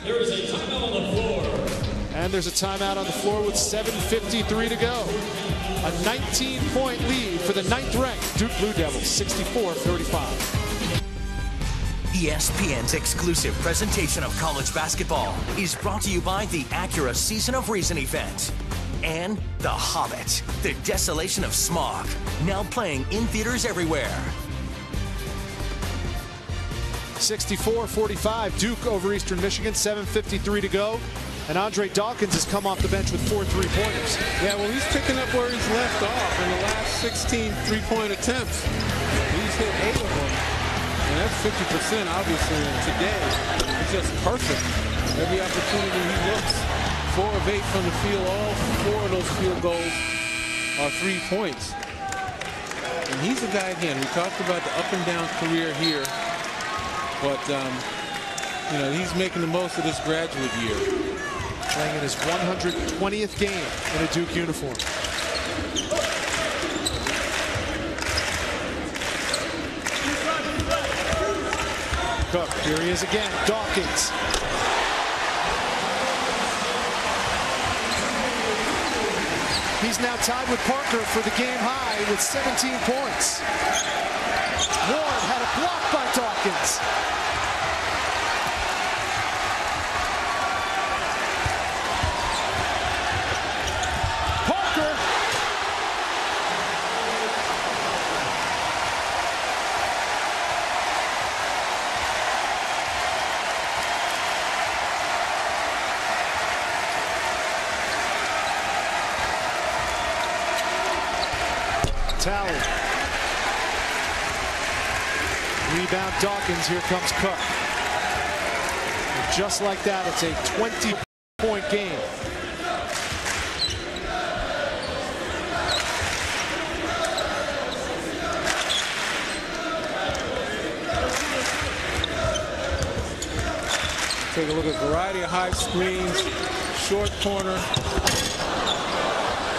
There is a timeout on the floor. And there's a timeout on the floor with 7:53 to go. A 19-point lead for the 9th-ranked Duke Blue Devils, 64-35. ESPN's exclusive presentation of college basketball is brought to you by the Acura Season of Reason event and The Hobbit, The Desolation of Smaug, now playing in theaters everywhere. 64-45, Duke over Eastern Michigan, 7:53 to go. And Andre Dawkins has come off the bench with 4 3-pointers. Yeah, well, he's picking up where he's left off in the last 16 three-point attempts. He's hit 8 of them. And that's 50%, obviously, and today it's just perfect. Every opportunity he looks, 4 of 8 from the field. All 4 of those field goals are 3 points. And he's a guy, again, we talked about the up-and-down career here, but, you know, he's making the most of this graduate year. Playing in his 120th game in a Duke uniform. Cook, here he is again, Dawkins. He's now tied with Parker for the game high with 17 points. Ward had a block by Dawkins. Parker. Talley. Rebound Dawkins, here comes Cook. And just like that, it's a 20-point game. Take a look at a variety of high screens, short corner.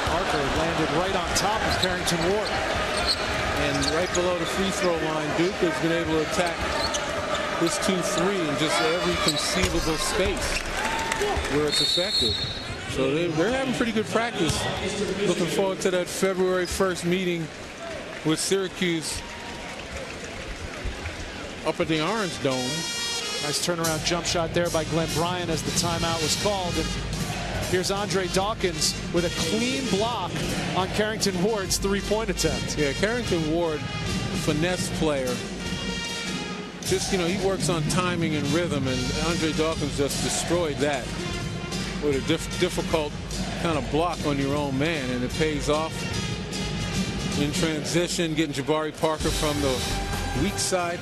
Parker landed right on top of Carrington Ward. And right below the free throw line, Duke has been able to attack this 2-3 in just every conceivable space where it's effective. So they're having pretty good practice. Looking forward to that February 1st meeting with Syracuse up at the Orange Dome. Nice turnaround jump shot there by Glenn Bryant as the timeout was called. And here's Andre Dawkins with a clean block on Carrington Ward's three-point attempt. Yeah, Carrington Ward, finesse player. Just, he works on timing and rhythm, and Andre Dawkins just destroyed that with a difficult kind of block on your own man, and it pays off in transition, getting Jabari Parker from the weak side.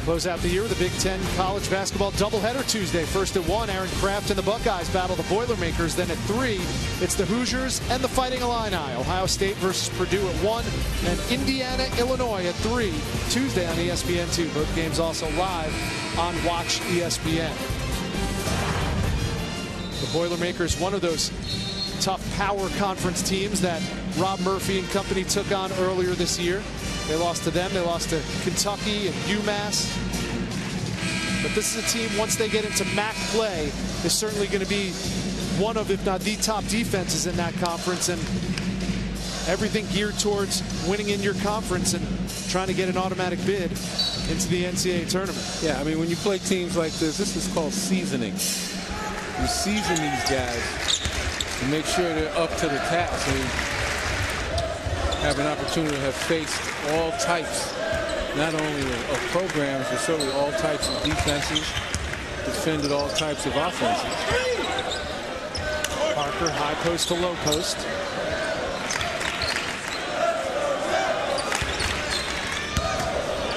Close out the year with a Big Ten college basketball doubleheader Tuesday. First at 1, Aaron Craft and the Buckeyes battle the Boilermakers. Then at 3, it's the Hoosiers and the Fighting Illini. Ohio State versus Purdue at 1, and Indiana, Illinois at 3. Tuesday on ESPN2. Both games also live on Watch ESPN. The Boilermakers, one of those tough power conference teams that Rob Murphy and company took on earlier this year. They lost to them. They lost to Kentucky and UMass. But this is a team, once they get into MAC play, is certainly going to be one of, if not the top defenses in that conference. And everything geared towards winning in your conference and trying to get an automatic bid into the NCAA tournament. Yeah, I mean, when you play teams like this is called seasoning. You season these guys and make sure they're up to the task. I mean, have an opportunity to have faced all types, not only of programs, but certainly all types of defenses, defended all types of offenses. Parker, high post to low post.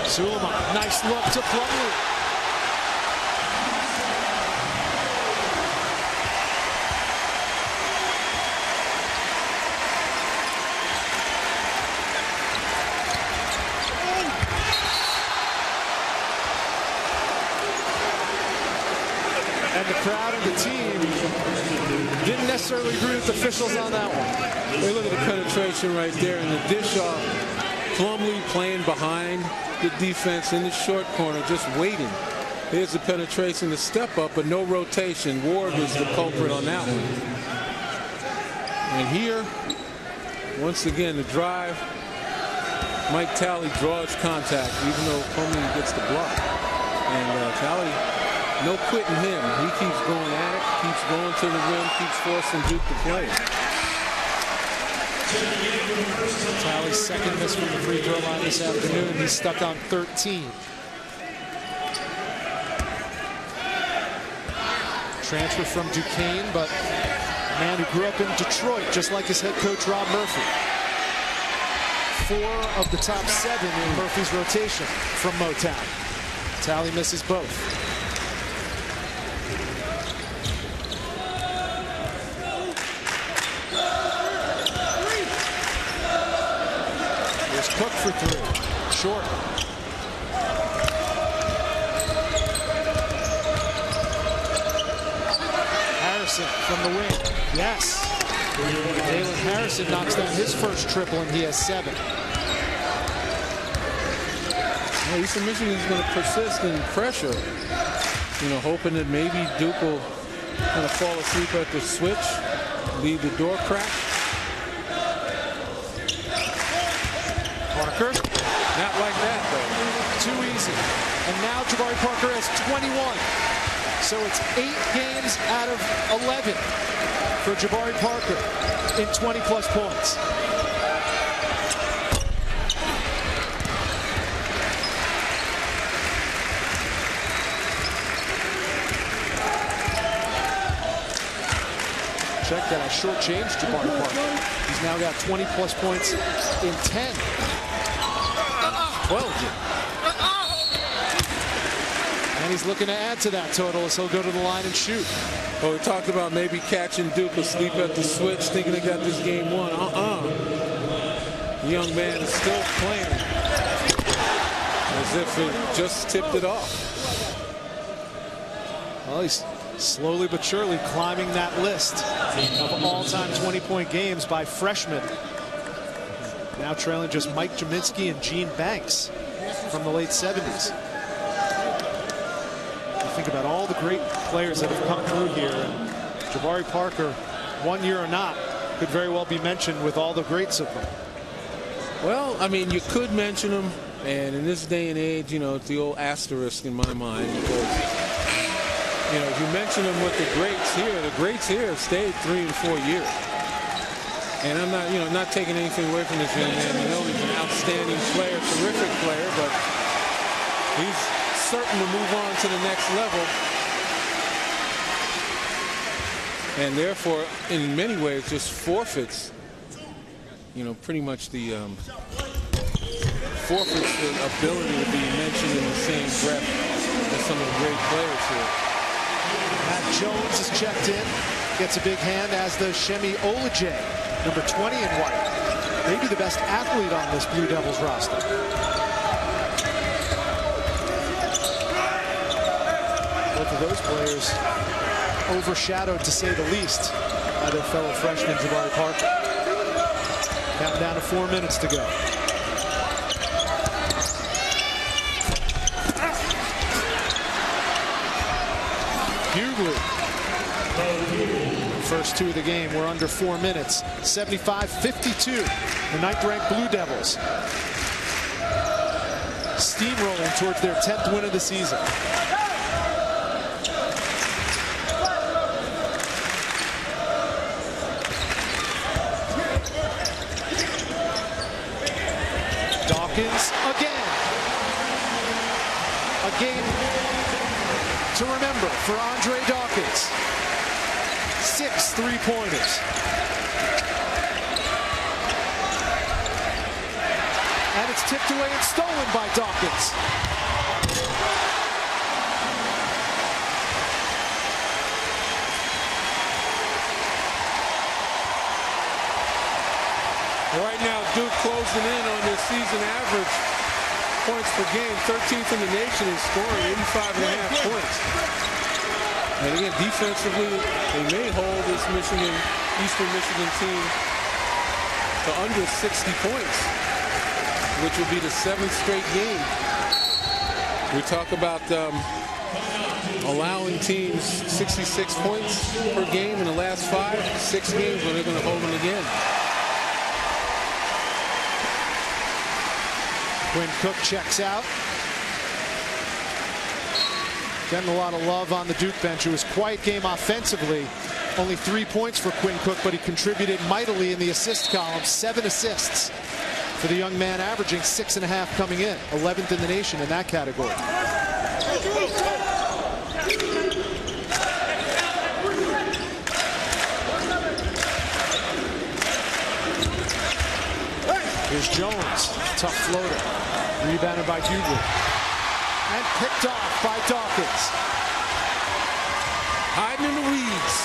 Suleiman, nice look to Plumlee. And the crowd and the team didn't necessarily agree with the officials on that one. Hey, look at the penetration right there in the dish off. Plumlee playing behind the defense in the short corner, just waiting. Here's the penetration, the step up, but no rotation. Ward was the culprit on that one. And here, once again, the drive. Mike Talley draws contact, even though Plumlee gets the block. And Talley, no quitting him. He keeps going at it, keeps going to the rim, keeps forcing Duke to play. Talley's second miss from the free throw line this afternoon. He's stuck on 13. Transfer from Duquesne, but a man who grew up in Detroit, just like his head coach Rob Murphy. 4 of the top 7 in Murphy's rotation from Motown. Talley misses both. Cook for 3. Short. Harrison from the wing. Yes. Jalen Harrison knocks down his first triple, and he has 7. Well, Eastern Michigan is going to persist in pressure. Hoping that maybe Duke will kind of fall asleep at the switch, leave the door crack. Parker. Not like that, though. Too easy. And now Jabari Parker has 21. So it's 8 games out of 11 for Jabari Parker in 20-plus points. Check that. I shortchanged Jabari Parker. He's now got 20-plus points in 10. 12. And he's looking to add to that total as he'll go to the line and shoot. Oh, we talked about maybe catching Duke asleep at the switch, thinking they got this game won. The young man is still playing as if it just tipped it off. Well, he's slowly but surely climbing that list of all-time 20-point games by freshmen. Now trailing just Mike Jaminski and Gene Banks from the late 70s. You think about all the great players that have come through here. And Jabari Parker, 1 year or not, could very well be mentioned with all the greats of them. Well, I mean, you could mention them, and in this day and age, you know, it's the old asterisk in my mind because, you know, if you mention them with the greats here have stayed 3 and 4 years. And I'm not, you know, not taking anything away from this young man. You know, he's an outstanding player, terrific player, but he's certain to move on to the next level. And therefore, in many ways, just forfeits, you know, pretty much the forfeits the ability to be mentioned in the same breath as some of the great players here. Matt Jones is checked in, gets a big hand, as does Semi Oladje, number 20 in white. Maybe the best athlete on this Blue Devils roster. Both of those players overshadowed, to say the least, by their fellow freshman Jabari Parker. Counting down to 4 minutes to go. Hughley. First 2 of the game. We're under 4 minutes. 75-52. The 9th-ranked Blue Devils steamrolling towards their 10th win of the season. Dawkins again. A game to remember for Andre Dawkins. 6 3-pointers. And it's tipped away and stolen by Dawkins. Right now, Duke closing in on their season average points per game, 13th in the nation in scoring, 85.5 points. And again, defensively, they may hold this Eastern Michigan team to under 60 points, which will be the 7th straight game. We talk about allowing teams 66 points per game in the last 6 games when they're going to hold them again. Quinn Cook checks out. Getting a lot of love on the Duke bench. It was a quiet game offensively. Only 3 points for Quinn Cook, but he contributed mightily in the assist column. 7 assists for the young man, averaging 6.5 coming in. 11th in the nation in that category. Here's Jones. Tough floater. Rebounded by Hughley. And picked off by Dawkins. Hiding in the weeds.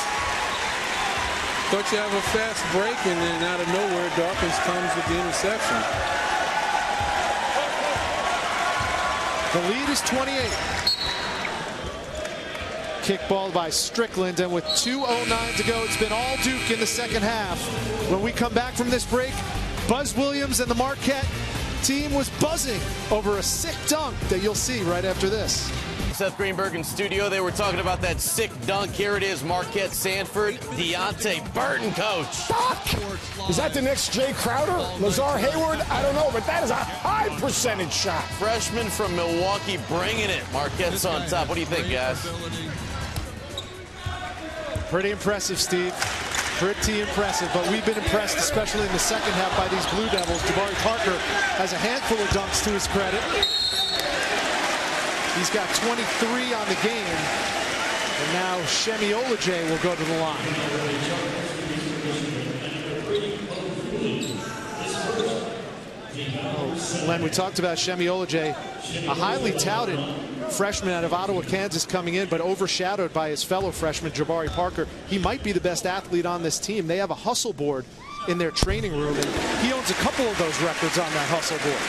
Thought you have a fast break, and then out of nowhere, Dawkins comes with the interception. The lead is 28. Kickball by Strickland, and with 2:09 to go, it's been all Duke in the second half. When we come back from this break, Buzz Williams and the Marquette team was buzzing over a sick dunk that you'll see right after this. Seth Greenberg in studio. They were talking about that sick dunk. Here it is, Marquette Sanford. Deonte Burton, coach. Is that the next Jay Crowder? Lazar Hayward? I don't know, but that is a high percentage shot. Freshman from Milwaukee bringing it. Marquette's on top. What do you think, guys? Pretty impressive, Steve. Pretty impressive, but we've been impressed, especially in the second half, by these Blue Devils. Jabari Parker has a handful of dunks to his credit. He's got 23 on the game, and now Semi Oladje will go to the line. Len, we talked about Semi Oladje, a highly touted freshman out of Ottawa, Kansas, coming in, but overshadowed by his fellow freshman, Jabari Parker. He might be the best athlete on this team. They have a hustle board in their training room, and he owns a couple of those records on that hustle board.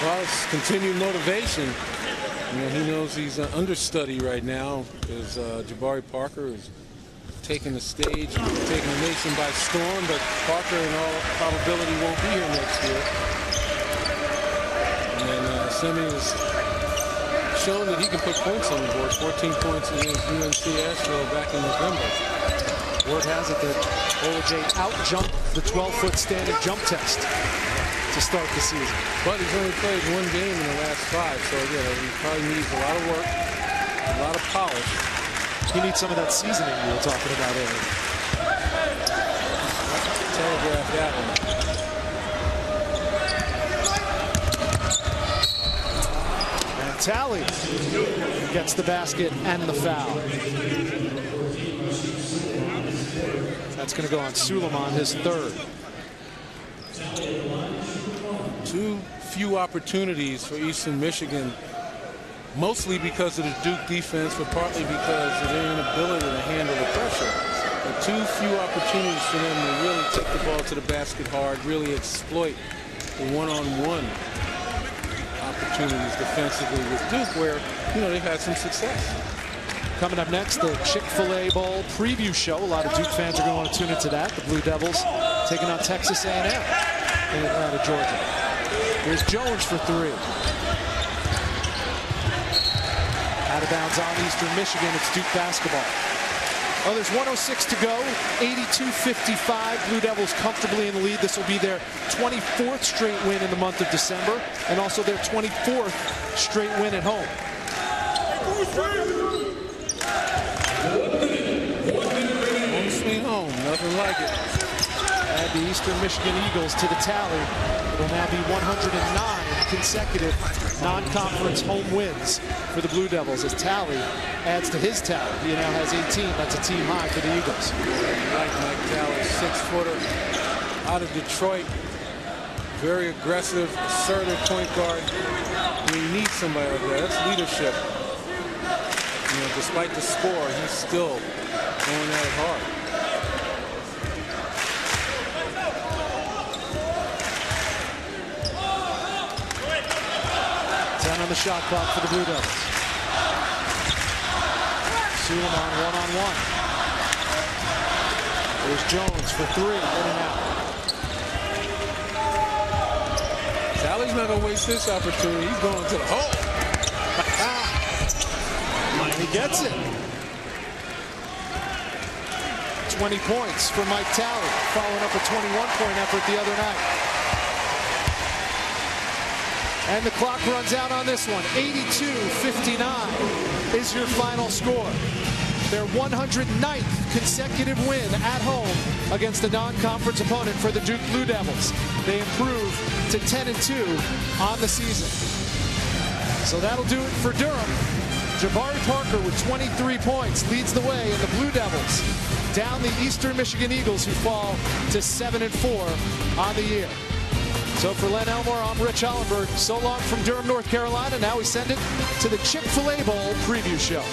Well, it's continued motivation. You know, he knows he's an understudy right now, as Jabari Parker is taking the stage and taking the nation by storm, but Parker, in all probability, won't be here next year. And then Semi has shown that he can put points on the board. 14 points against UNC Asheville back in November. Word has it that Oladje out-jumped the 12-foot standing jump test to start the season. But he's only played one game in the last 5, so yeah, he probably needs a lot of work, a lot of polish. He needs some of that seasoning you were talking about earlier. Telegraph that one. And Talley gets the basket and the foul. That's going to go on Suleiman, his third. Too few opportunities for Eastern Michigan, mostly because of the Duke defense, but partly because of their inability to handle the pressure. But too few opportunities for them to really take the ball to the basket hard, really exploit the one-on-one opportunities defensively with Duke, where, you know, they've had some success. Coming up next, the Chick-fil-A Bowl preview show. A lot of Duke fans are going to want to tune into that. The Blue Devils taking on Texas A&M in Atlanta, Georgia. Here's Jones for three. Out of bounds on Eastern Michigan. It's Duke basketball. Oh, there's 1:06 to go. 82-55. Blue Devils comfortably in the lead. This will be their 24th straight win in the month of December, and also their 24th straight win at home. Home sweet home, nothing like it. Add the Eastern Michigan Eagles to the tally. It will now be 109 consecutive non-conference home wins for the Blue Devils as Talley adds to his tally. He now has 18. That's a team high for the Eagles. Like Mike Talley, 6-footer out of Detroit. Very aggressive, assertive point guard. You need somebody like that. That's leadership. You know, despite the score, he's still going at it hard. 10 on the shot clock for the Blue Devils. Suleiman one-on-one. There's Jones for three, in and out. Talley's not going to waste this opportunity. He's going to the hole. And he gets it. 20 points for Mike Talley, following up a 21-point effort the other night. And the clock runs out on this one. 82-59 is your final score. Their 109th consecutive win at home against a non-conference opponent for the Duke Blue Devils. They improve to 10-2 on the season. So that'll do it for Durham. Jabari Parker with 23 points leads the way, and the Blue Devils down the Eastern Michigan Eagles, who fall to 7-4 on the year. So for Len Elmore, I'm Rich Hollenberg. So long from Durham, North Carolina. Now we send it to the Chick-fil-A Bowl preview show.